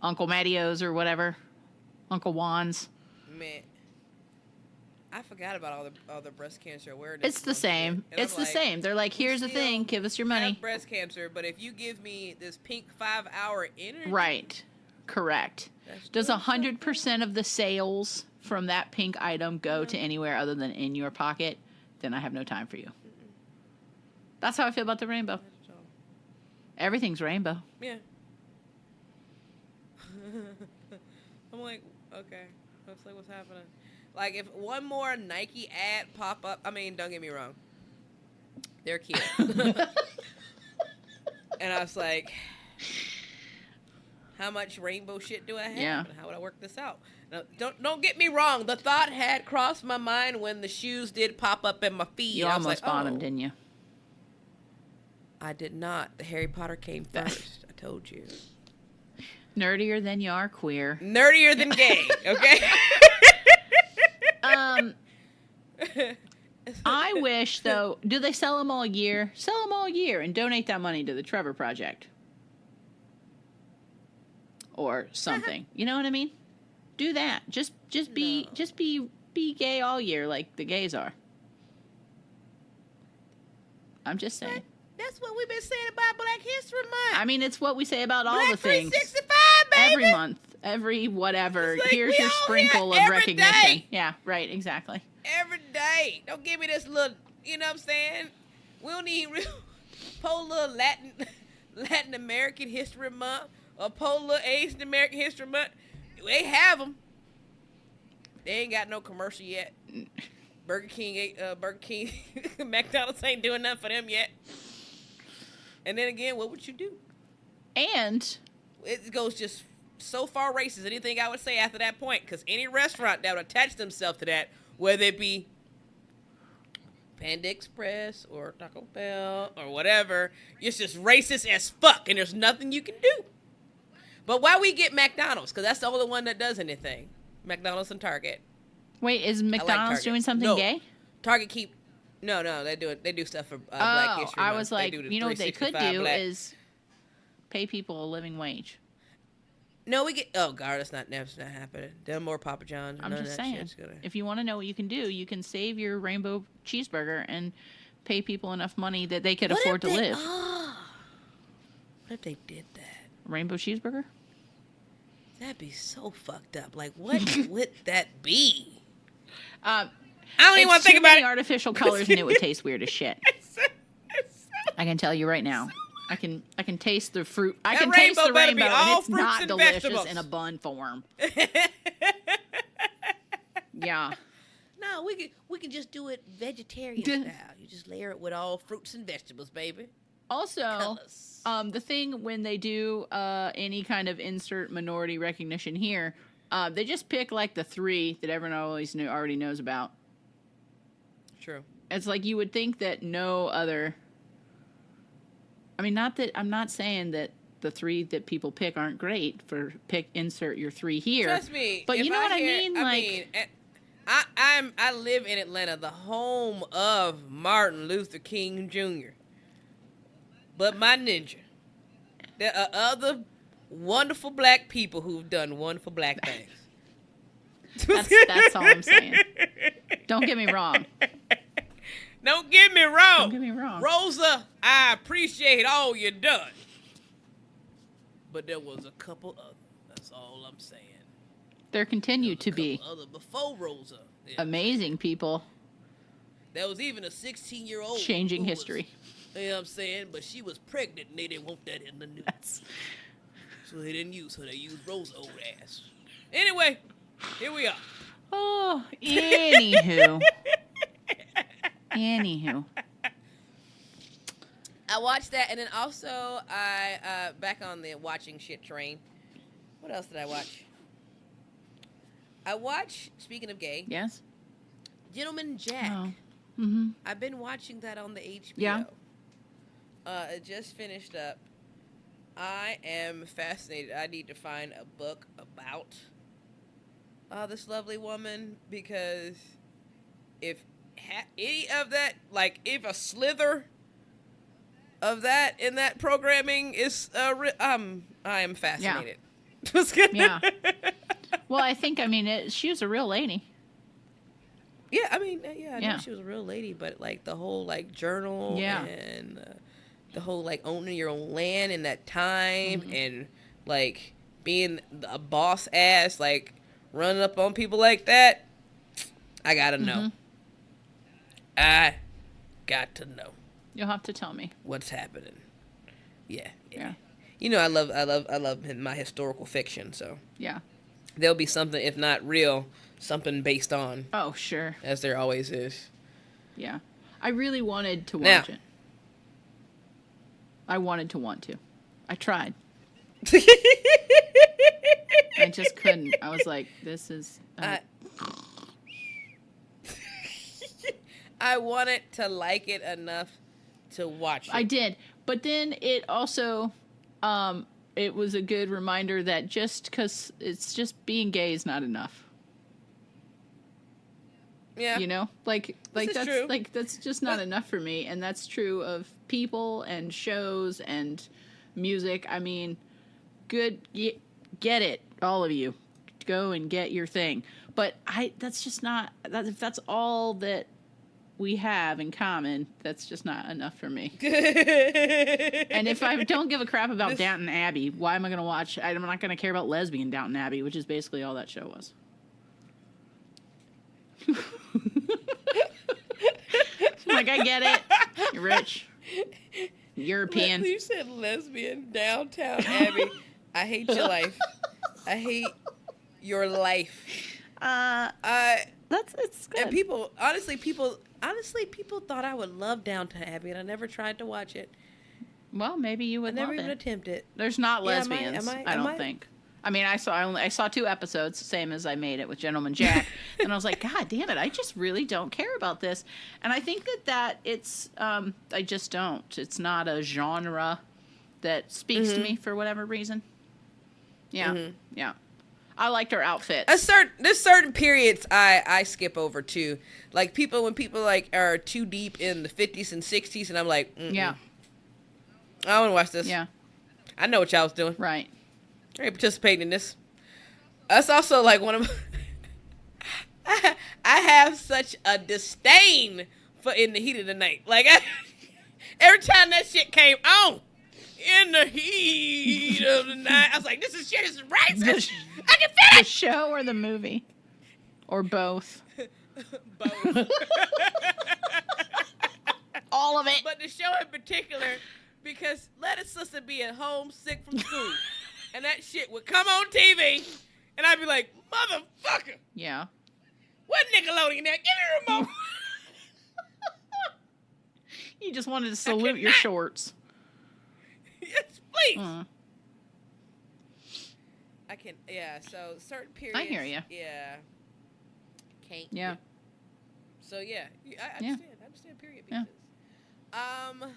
Uncle Mattio's or whatever. Uncle Juan's. Man. I forgot about all the breast cancer awareness. It's the same. It's the same. They're like, here's the thing. Give us your money. I have breast cancer, but if you give me this pink 5-hour energy. Right. Correct. Does 100% of the sales from that pink item go to anywhere other than in your pocket? Then I have no time for you. That's how I feel about the rainbow. Everything's rainbow. Yeah. I'm like, okay. Looks like what's happening. Like, if one more Nike ad pop up, I mean, don't get me wrong. They're cute. And I was like, how much rainbow shit do I have? Yeah. And how would I work this out? Now, don't get me wrong. The thought had crossed my mind when the shoes did pop up in my feed. You almost bought them, didn't you? I did not. The Harry Potter came first. I told you. Nerdier than you are queer. Nerdier than gay, okay? I wish, though, do they sell them all year? Sell them all year and donate that money to the Trevor Project. Or something. You know what I mean? Do that. Just be gay all year like the gays are. I'm just saying. That's what we've been saying about Black History Month. I mean, it's what we say about all Black the things. 365, baby. Every month. Every whatever. Like, here's your sprinkle of recognition. Day. Yeah, right, exactly. Every day. Don't give me this little, you know what I'm saying? We don't need real, pull little Latin American History Month or pull little Asian American History Month. They have them. They ain't got no commercial yet. Burger King, McDonald's ain't doing nothing for them yet. And then again, what would you do? And it goes just so far racist. Anything I would say after that point, because any restaurant that would attach themselves to that, whether it be Panda Express or Taco Bell or whatever, it's just racist as fuck, and there's nothing you can do. But why we get McDonald's? Because that's the only one that does anything. McDonald's and Target. Wait, is McDonald's doing something gay? Target they do stuff for Black History Month. I was like, you know what they could do is pay people a living wage. No, we get. Oh God, that's not happening. There are more Papa John's. I'm just saying. If you want to know what you can do, you can save your rainbow cheeseburger and pay people enough money that they could afford to live. What if they did that? Rainbow cheeseburger? That'd be so fucked up. Like, what would that be? I don't even want to think about it. Artificial colors, and it would taste weird as shit. I can tell you right now. I can taste the fruit. I can taste the rainbow, and it's not delicious vegetables. In a bun form. Yeah. No, we can just do it vegetarian style. You just layer it with all fruits and vegetables, baby. Also, the thing when they do any kind of insert minority recognition here, they just pick like the 3 that everyone already knows about. True. It's like you would think that no other. I mean, not that I'm not saying that the 3 that people pick aren't great for insert your 3 here. Trust me, but you know what I mean. I live in Atlanta, the home of Martin Luther King Jr. But my ninja, there are other wonderful black people who've done wonderful black things. That's all I'm saying. Don't get me wrong. Don't get me wrong. Don't get me wrong. Rosa, I appreciate all you done. But there was a couple others. That's all I'm saying. There continue to be other before Rosa. Yeah. Amazing people. There was even a 16-year-old changing history. You know what I'm saying? But she was pregnant and they didn't want that in the news. So they didn't use her. They used Rosa old ass. Anyway, here we are. Oh, anywho. I watched that, and then also I back on the watching shit train. What else did I watch? I watched, speaking of gay, yes, Gentleman Jack. Oh. Mm-hmm. I've been watching that on the HBO. Yeah. It just finished up. I am fascinated. I need to find a book about this lovely woman, because if any of that, like if a slither of that in that programming is, I am fascinated. Yeah. Well, I mean, she was a real lady. Yeah, I mean, I know she was a real lady, but like the whole like journal and the whole like owning your own land in that time, and like being a boss ass, like running up on people like that. I gotta know. I got to know. You'll have to tell me what's happening. Yeah. You know, I love my historical fiction, so yeah, there'll be something, if not real, something based on. Oh, sure. As there always is. Yeah. I really wanted to watch it. I wanted to want to. I tried. I just couldn't. I was like, this is... I wanted to like it enough to watch it. I did. But then it also... it was a good reminder that just because it's just being gay is not enough. Yeah. You know, like that's true. Like that's just not enough for me, and that's true of people and shows and music. I mean, get it, all of you, go and get your thing. But that's just not that. If that's all that we have in common, that's just not enough for me. And if I don't give a crap about Downton Abbey, why am I going to watch? I'm not going to care about lesbian Downton Abbey, which is basically all that show was. Like, I get it. You're rich. European. You said lesbian Downtown Abbey. I hate your life. I hate your life. It's good. And people thought I would love Downton Abbey, and I never tried to watch it. Well, maybe you would. I never even attempted. There's not lesbians. I don't think. I mean, I saw 2 episodes, same as I made it with Gentleman Jack, and I was like, God damn it, I just really don't care about this. And I think that it's I just don't. It's not a genre that speaks to me for whatever reason. Yeah, yeah. I liked her outfit. There's certain periods I skip over too. Like when people like are too deep in the 50s and 60s, and I'm like, yeah, I don't want to watch this. Yeah, I know what y'all was doing. right. I ain't participating in this. That's also like one of I have such a disdain for In the Heat of the Night. Like every time that shit came on. In the heat of the night. I was like, this shit is racist. I can feel The it. show or the movie? Or both? Both. All of it. But the show in particular, because let a sister be at home sick from school, and that shit would come on TV, and I'd be like, motherfucker. Yeah. What Nickelodeon there? Give me a remote. You just wanted to salute your shorts. Yes, please. So certain periods. I hear you. Yeah. Can't. Yeah. So, yeah. I understand. I understand period pieces. Yeah.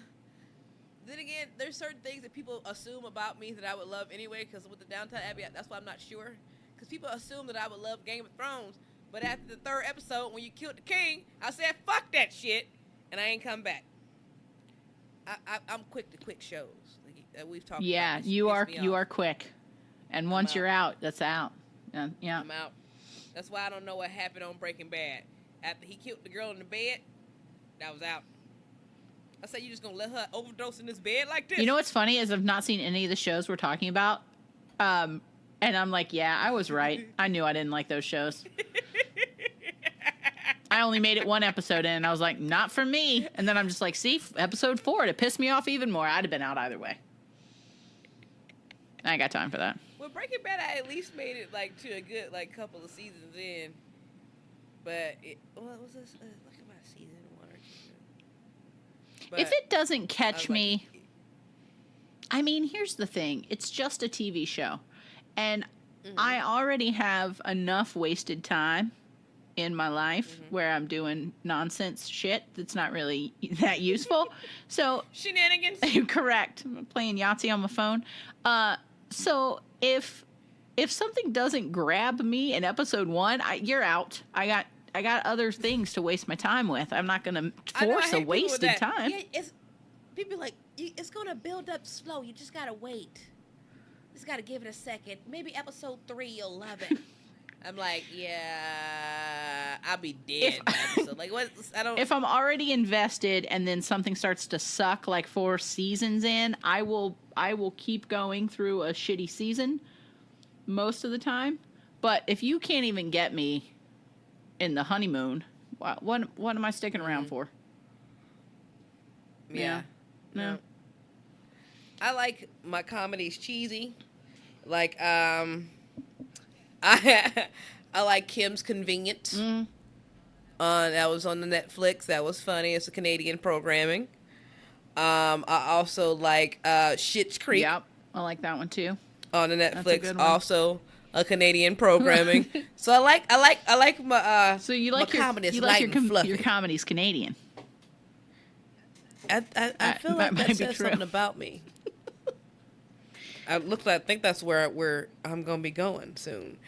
Then again, there's certain things that people assume about me that I would love anyway, because with the Downtown Abbey, that's why I'm not sure. Because people assume that I would love Game of Thrones, but after the 3rd episode, when you killed the king, I said, fuck that shit, and I ain't come back. I'm quick to quit shows. We've talked Yeah, about. you are quick. And once you're out, that's out. Yeah. I'm out. That's why I don't know what happened on Breaking Bad. After he killed the girl in the bed, that was out. I said, you just gonna let her overdose in this bed like this? You know what's funny is I've not seen any of the shows we're talking about. And I'm like, yeah, I was right. I knew I didn't like those shows. I only made it 1 episode in, and I was like, not for me. And then I'm just like, see, episode 4, it pissed me off even more. I'd have been out either way. I ain't got time for that. Well, Breaking Bad, I at least made it like to a good like couple of seasons in. But what was this? Look at my season 1 or 2. But If it doesn't catch me, I mean, here's the thing. It's just a TV show. And I already have enough wasted time in my life where I'm doing nonsense shit that's not really that useful. So shenanigans. Correct. I'm playing Yahtzee on my phone. So if something doesn't grab me in episode 1, you're out. I got other things to waste my time with. I'm not going to force a wasted time. Yeah, people like, it's going to build up slow. You just got to wait. Just got to give it a second. Maybe episode 3 you'll love it. I'm like, yeah, I'll be dead. So like, what? I don't. If I'm already invested and then something starts to suck like 4 seasons in, I will keep going through a shitty season most of the time. But if you can't even get me in the honeymoon, what am I sticking around for? Yeah. No. I like my comedies cheesy. Like, I like Kim's Convenience. That was on the Netflix. That was funny. It's a Canadian programming. I also like Schitt's Creek. Yep, I like that one too. On the Netflix, also a Canadian programming. So I like my so you like my your comedies you light like and fluffy. your comedy's Canadian. I feel like that says something about me. I think that's where I'm gonna be going soon,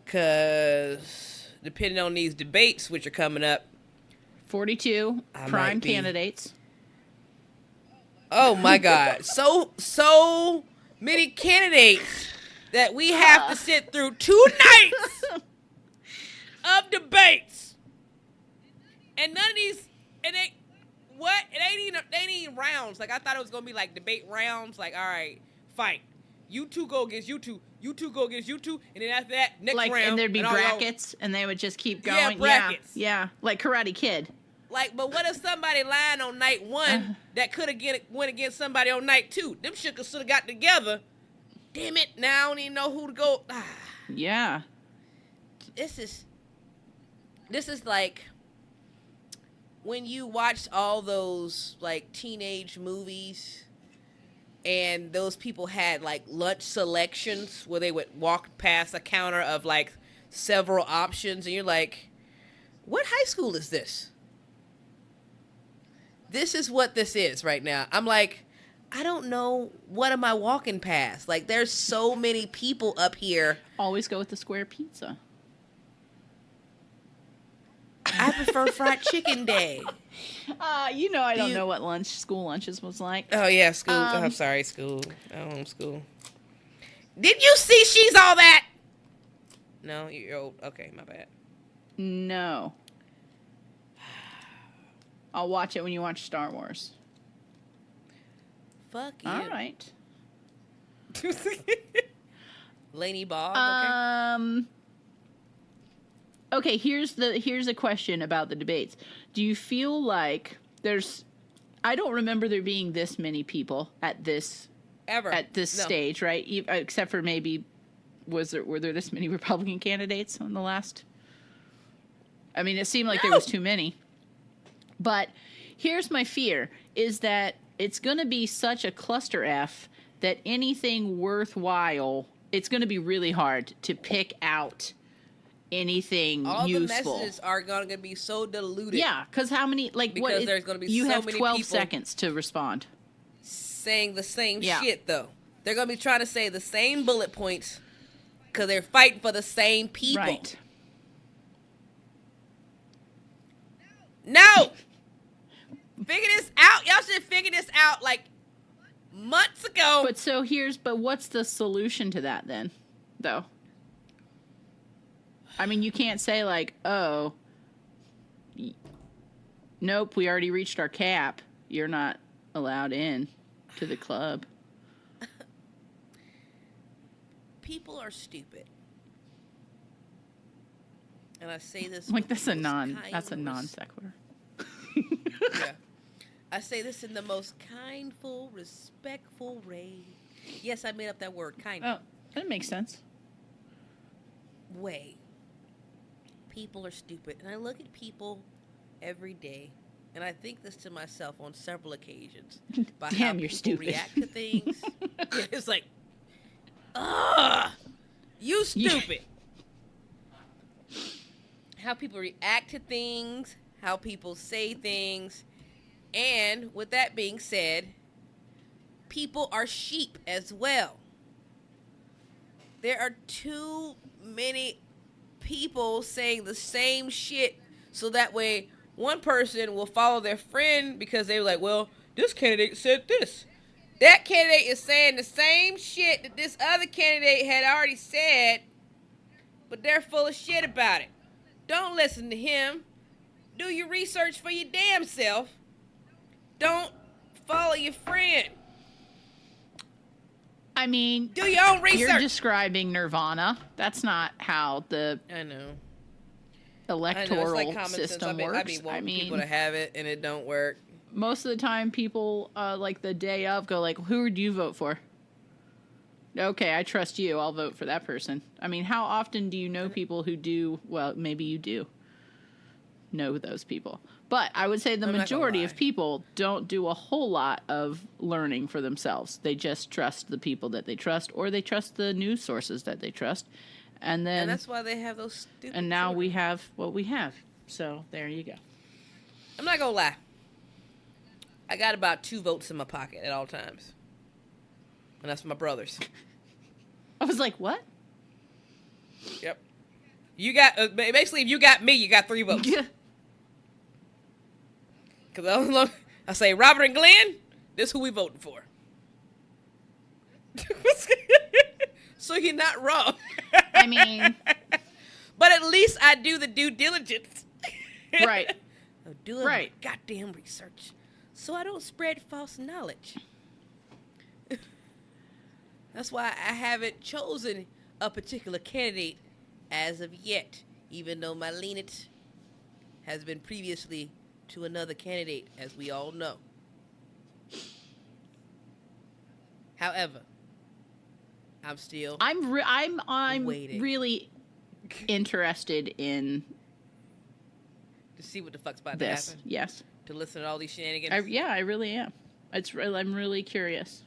cause depending on these debates which are coming up, 42 prime candidates. Oh my God, so many candidates that we have to sit through 2 nights of debates, and none of these, and they ain't even rounds. Like I thought it was gonna be like debate rounds. Like all right, fight. You two go against you two. You two go against you two. And then after that, next round. And there'd be brackets, and they would just keep going. Yeah, brackets. Yeah, like Karate Kid. Like, but what if somebody lying on night 1 that could have went against somebody on night 2? Them should have got together. Damn it. Now I don't even know who to go. Yeah. This is like when you watch all those, like, teenage movies and those people had like lunch selections where they would walk past a counter of like several options, and you're like, what high school is this? This is what this is right now. I'm like, I don't know, what am I walking past? Like, there's so many people up here. Always go with the square pizza. I prefer fried chicken day. I don't know what school lunches was like. Oh, yeah, school. I'm sorry, school. School. Did you see She's All That? No, you're old. Okay, my bad. No. I'll watch it when you watch Star Wars. Fuck you. All right. Laney Bog, okay, here's a question about the debates. Do you feel like I don't remember there being this many people at this stage, right? Except for maybe were there this many Republican candidates on the last? I mean, it seemed like there was too many. But here's my fear, is that it's going to be such a cluster F that anything worthwhile, it's going to be really hard to pick out anything all useful. All the messages are going to be so diluted. Yeah, because how many, there's going to be you so have 12 seconds to respond. Saying the same shit, though. They're going to be trying to say the same bullet points because they're fighting for the same people. Right. No! Figure this out. Y'all should have figured this out like months ago. But what's the solution to that then, though? I mean, you can't say like, oh, nope, we already reached our cap. You're not allowed in to the club. People are stupid. And I say this that's a non sequitur. Yeah. I say this in the most kindful, respectful way. Yes, I made up that word, kindful. Oh, that makes sense. Way. People are stupid. And I look at people every day, and I think this to myself on several occasions. By Damn, how you're people stupid. react to things. It's like, ugh, you stupid. How people react to things, how people say things. And with that being said, people are sheep as well. There are too many people saying the same shit so that way one person will follow their friend because they were like, well, this candidate said this. That candidate is saying the same shit that this other candidate had already said, but they're full of shit about it. Don't listen to him. Do your research for your damn self. Don't follow your friend. I mean, do your own research. You're describing Nirvana. That's not how the electoral system works. I mean, people to have it and it don't work. Most of the time, people like the day of go like, "Who do you vote for?" Okay, I trust you. I'll vote for that person. I mean, how often do you know people who do? Well, maybe you do know those people. But I would say the majority of people don't do a whole lot of learning for themselves. They just trust the people that they trust, or they trust the news sources that they trust. And that's why they have those stupid And now we have what we have. So there you go. I'm not going to lie. I got about 2 votes in my pocket at all times. And that's my brother's. I was like, what? Yep. You got, basically, if you got me, you got 3 votes. Yeah. Because I say, Robert and Glenn, this is who we voting for. So you're not wrong. I mean. But at least I do the due diligence. Right. I do my goddamn research. So I don't spread false knowledge. That's why I haven't chosen a particular candidate as of yet, even though my leanage has been previously to another candidate, as we all know. However, I'm still I'm waiting. really interested in to see what the fuck's about this. to happen. Yes. To listen to all these shenanigans. I really am. I'm really curious.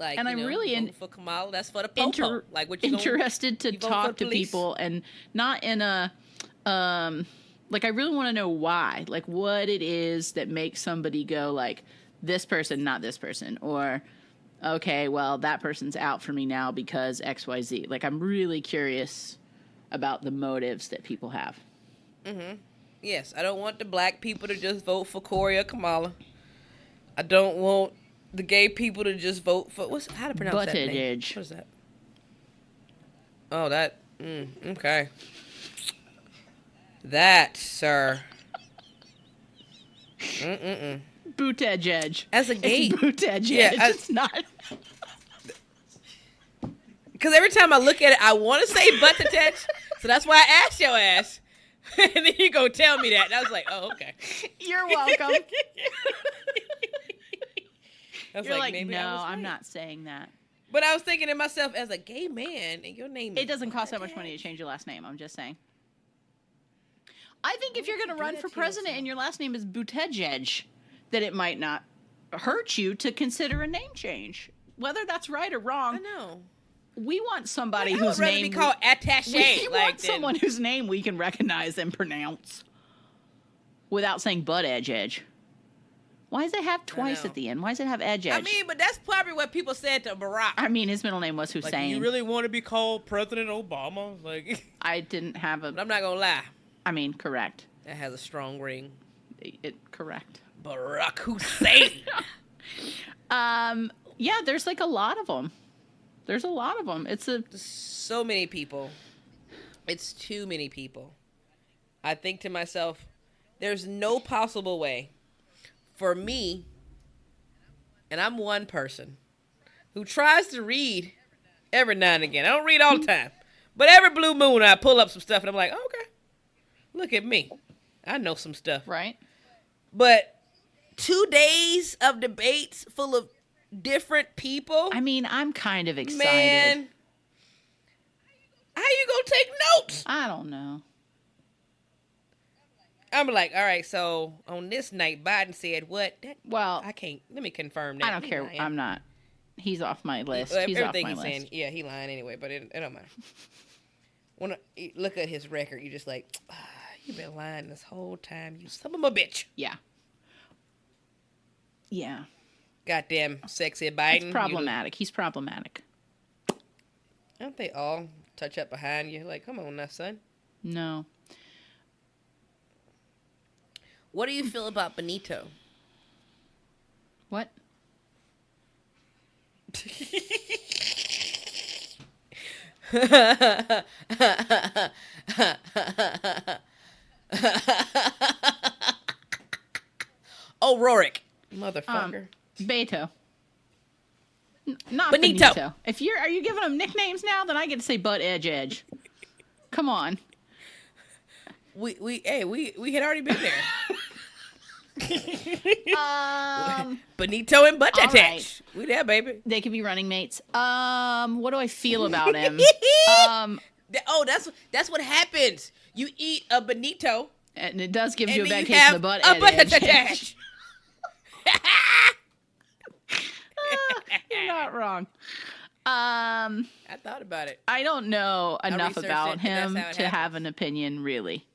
Like, and I'm really voting for Kamala. That's for the popo. Like, what you interested to talk to people, and not in a like, I really want to know why, like, what it is that makes somebody go like, this person, not this person, or okay, well, that person's out for me now because XYZ. Like, I'm really curious about the motives that people have. Mm-hmm. Yes, I don't want the black people to just vote for Corey or Kamala. I don't want the gay people to just vote for how to pronounce that name? What is that? Oh, that. Okay. That, sir. Buttigieg. As a gay, it's Buttigieg. It's not. Because every time I look at it, I want to say Buttigieg, so that's why I asked your ass. And then you go tell me that, and I was like, "Oh, okay." You're welcome. You're like, no, I'm not saying that. But I was thinking to myself, as a gay man, and your name. It doesn't cost that much money to change your last name. I'm just saying. I think if you're going to run for president and your last name is Buttigieg, that it might not hurt you to consider a name change. Whether that's right or wrong. I know. We want somebody whose name... I would rather be called attaché. We want someone whose name we can recognize and pronounce without saying Buttigieg. Why does it have twice at the end? Why does it have edge? I mean, but that's probably what people said to Barack. I mean, his middle name was Hussein. Like, you really want to be called President Obama? Like, I didn't have a... But I'm not going to lie. I mean, correct. That has a strong ring. Correct. Barack Hussein. Yeah, there's like a lot of them. There's a lot of them. There's so many people. It's too many people. I think to myself, there's no possible way for me, and I'm one person who tries to read every now and again. I don't read all the time. But every blue moon, I pull up some stuff, and I'm like, okay, look at me. I know some stuff. Right. But 2 days of debates full of different people. I mean, I'm kind of excited. Man, how you gonna take notes? I don't know. I'm like, all right, so on this night, Biden said what? Well, I can't. Let me confirm that. I don't care. I'm not. He's off my list. He's everything off my he's list. saying, yeah, he lying anyway, but it don't matter. When you look at his record, you're just like, you've been lying this whole time, you son of a bitch. Yeah. Yeah. Goddamn sexy Biden. It's problematic. He's problematic. Aren't they all touch up behind you? Like, come on now, son. No. What do you feel about Benito? What? Oh, Rorik. Motherfucker. Beto. Not Benito. Benito. Are you giving him nicknames now? Then I get to say Butt Edge. Come on. We had already been there. Benito and Butt Attach. Right. We there, baby. They could be running mates. What do I feel about him? That's what happens. You eat a Benito, and it does give you a bad case of the butt edge. You're not wrong. I thought about it. I don't know enough about him to have an opinion, really.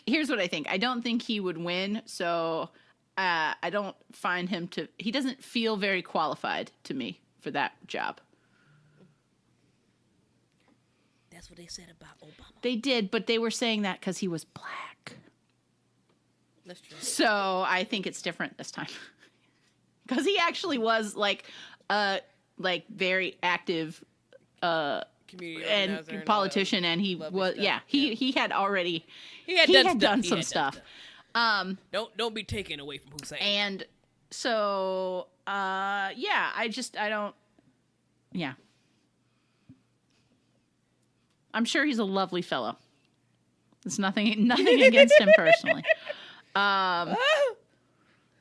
Here's what I think. I don't think he would win, so I don't find him he doesn't feel very qualified to me for that job. That's what they said about Obama. They did, but they were saying that because he was black. That's true. So I think it's different this time. Because he actually was very active community and politician, and he was stuff. He had already he had done some stuff. Don't be taken away from Hussein. And so I don't. I'm sure he's a lovely fellow. There's nothing against him personally.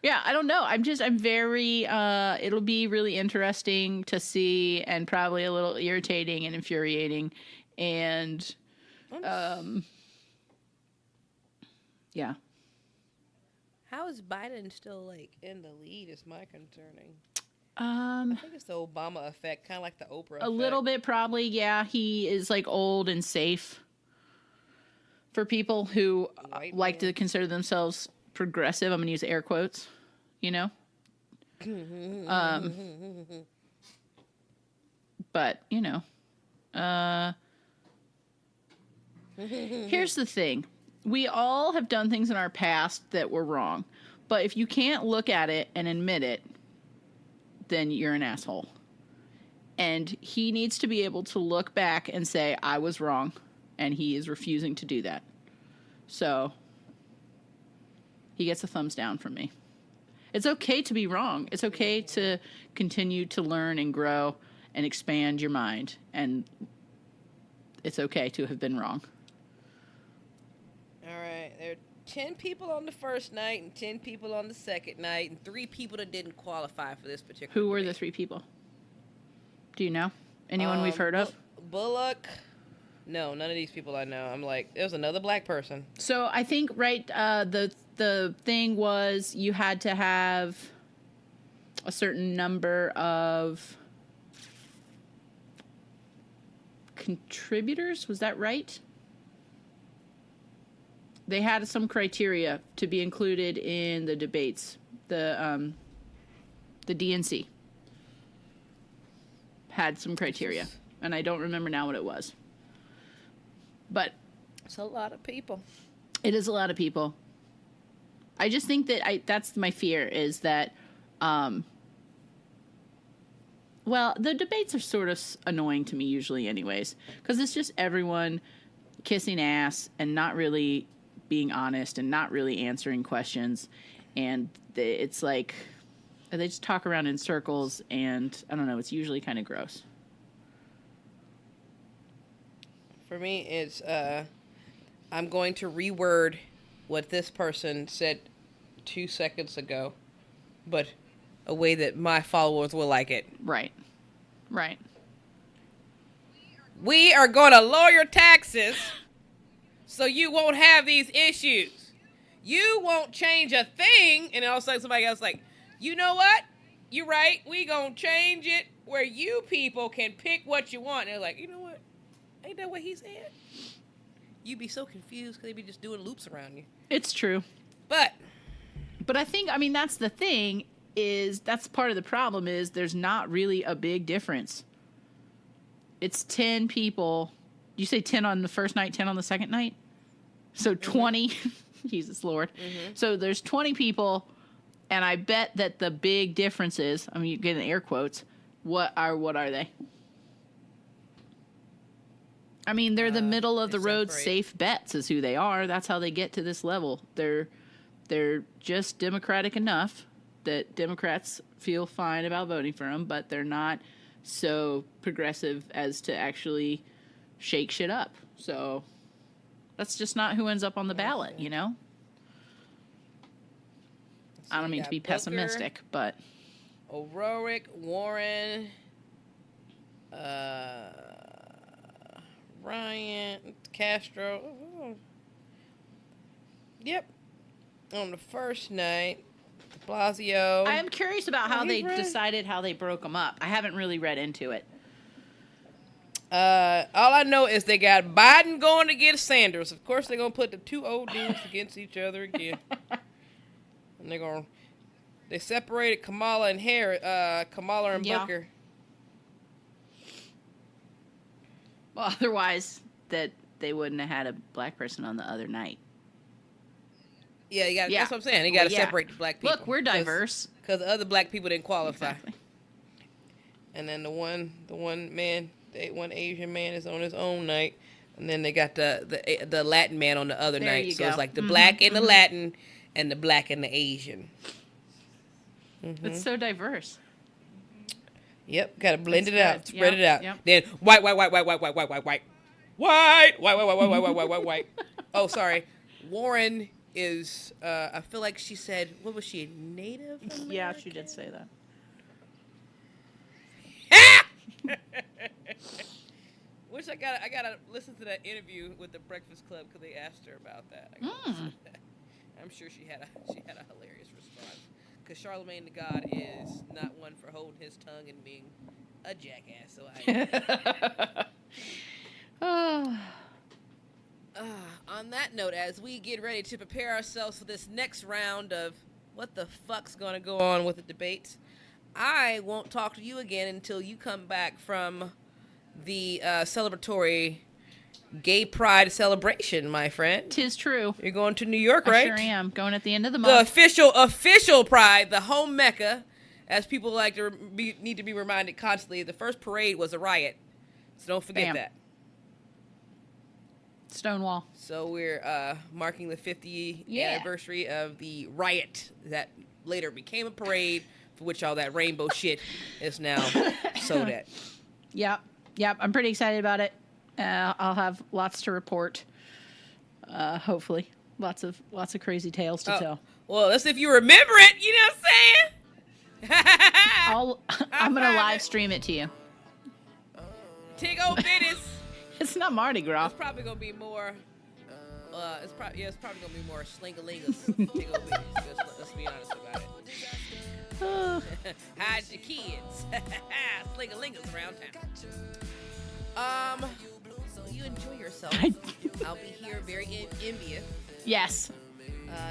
Yeah, I don't know. I'm very, it'll be really interesting to see, and probably a little irritating and infuriating. And, yeah. How is Biden still, in the lead is my concerning. I think it's the Obama effect, kind of like the Oprah effect. A little bit, probably, yeah. He is like old and safe for people who like to consider themselves progressive. I'm going to use air quotes, you know? But, you know, here's the thing. We all have done things in our past that were wrong. But if you can't look at it and admit it, then you're an asshole. And he needs to be able to look back and say, I was wrong. And he is refusing to do that. So he gets a thumbs down from me. It's okay to be wrong. It's okay to continue to learn and grow and expand your mind. And it's okay to have been wrong. All right. There are 10 people on the first night and 10 people on the second night and 3 people that didn't qualify for this particular Who were debate. the 3 people? Do you know? Anyone we've heard of? Bullock. No, none of these people I know. I'm like, there's another black person. So I think, right, the thing was you had to have a certain number of contributors. Was that right? They had some criteria to be included in the debates. The DNC had some criteria, and I don't remember now what it was. But it's a lot of people. It is a lot of people. I just think that that's my fear is that, well, the debates are sort of annoying to me usually anyways, because it's just everyone kissing ass and not really being honest and not really answering questions. And it's like, they just talk around in circles, and I don't know, it's usually kind of gross. For me, it's, I'm going to reword what this person said 2 seconds ago, but a way that my followers will like it. Right. Right. We are going to lower your taxes so you won't have these issues. You won't change a thing. And all of a sudden somebody else like, you know what? You're right. We going to change it where you people can pick what you want. And they're like, you know what? Ain't that what he said? You'd be so confused because they'd be just doing loops around you. It's true. But I think, I mean, that's the thing, is that's part of the problem is there's not really a big difference. It's 10 people. You say 10 on the first night, 10 on the second night? So 20. Jesus Lord. Mm-hmm. So there's 20 people, and I bet that the big difference is, I mean, you get in air quotes, what are they? I mean, they're the middle of the road safe bets is who they are. That's how they get to this level. They're just Democratic enough that Democrats feel fine about voting for them, but they're not so progressive as to actually shake shit up. So that's just not who ends up on the ballot, you know? I don't mean to be pessimistic, but O'Rourke, Warren, Ryan, Castro. Yep. On the first night, de Blasio. I am curious about how they decided how they broke them up. I haven't really read into it. All I know is they got Biden going against Sanders. Of course, they're going to put the 2 old dudes against each other again. And they separated Kamala and Booker. Well, otherwise, that they wouldn't have had a black person on the other night. Yeah, that's what I'm saying. You got to separate the black people. Look, we're diverse. Because the other black people didn't qualify. Exactly. And then the one Asian man is on his own night, and then they got the Latin man on the other night. So it's like the black and the Latin, and the black and the Asian. Mm-hmm. It's so diverse. Yep, gotta blend it out, spread it out. Yep. Then white. Oh, sorry. Warren is. I feel like she said, what was she, Native American? Yeah, she did say that. Which I gotta listen to that interview with the Breakfast Club because they asked her about that. I'm sure she had a hilarious response. because Charlemagne the God is not one for holding his tongue and being a jackass. So on that note, as we get ready to prepare ourselves for this next round of what the fuck's going to go on with the debates, I won't talk to you again until you come back from the celebratory gay pride celebration, my friend. 'Tis true. You're going to New York, right? I sure am. Going at the end of the The month. official pride, the home mecca, as people like to need to be reminded constantly. The first parade was a riot, so don't forget that. Stonewall. So we're marking the 50th anniversary of the riot that later became a parade, for which all that rainbow shit is now sold at. Yep. I'm pretty excited about it. I'll have lots to report. Hopefully, lots of crazy tales to tell. Well, that's if you remember it. You know what I'm saying? I'm gonna live stream it to you. Tiggo business. It's not Mardi Gras. It's probably gonna be more. It's probably gonna be more slingalingas. Tiggo business. Let's be honest about it. Hide your kids. Slingalingas around town. You enjoy yourself. I'll be here very envious. Yes.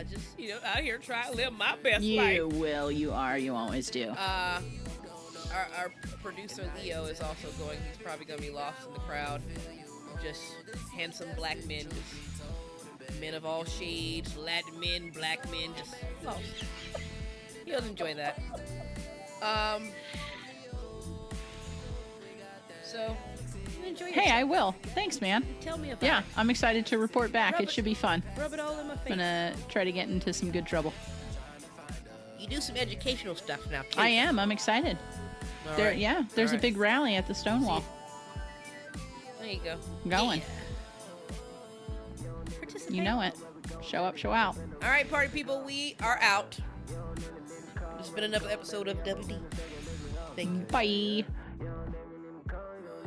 Just, out here trying to live my best life. You will. You are. You always do. Our producer Leo is also going. He's probably going to be lost in the crowd. Just handsome black men. Just men of all shades. Latin men, black men. Just lost. He'll enjoy that. So, you enjoy yourself. Hey, I will. Thanks, man. Tell me about it. Yeah, I'm excited to report back. It should be fun. Rub it all in my face. I'm gonna try to get into some good trouble. You do some educational stuff now, too. I am. I'm excited. All There, right. yeah, there's All a big rally at the Stonewall. There you go. I'm going. Yeah. Participate. You know it. Show up, show out. All right, party people, we are out. This has been another episode of WD. Thank you. Bye.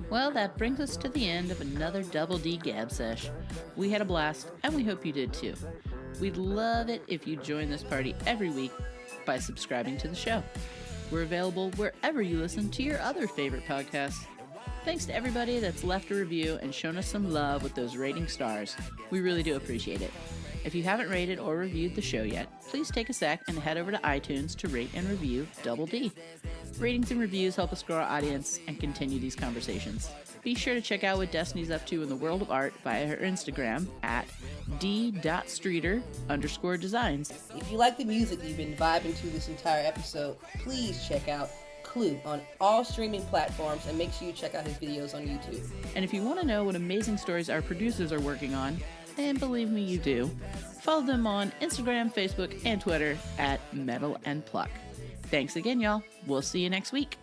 Well, that brings us to the end of another Double D Gab Sesh. We had a blast, and we hope you did too. We'd love it if you join this party every week by subscribing to the show. We're available wherever you listen to your other favorite podcasts. Thanks to everybody that's left a review and shown us some love with those rating stars. We really do appreciate it. If you haven't rated or reviewed the show yet, please take a sec and head over to iTunes to rate and review Double D. Ratings and reviews help us grow our audience and continue these conversations. Be sure to check out what Destiny's up to in the world of art via her Instagram at d.streeter_designs. If you like the music you've been vibing to this entire episode, please check out Clew on all streaming platforms and make sure you check out his videos on YouTube. And if you want to know what amazing stories our producers are working on, and believe me, you do, follow them on Instagram, Facebook, and Twitter at Metal and Pluck. Thanks again, y'all. We'll see you next week.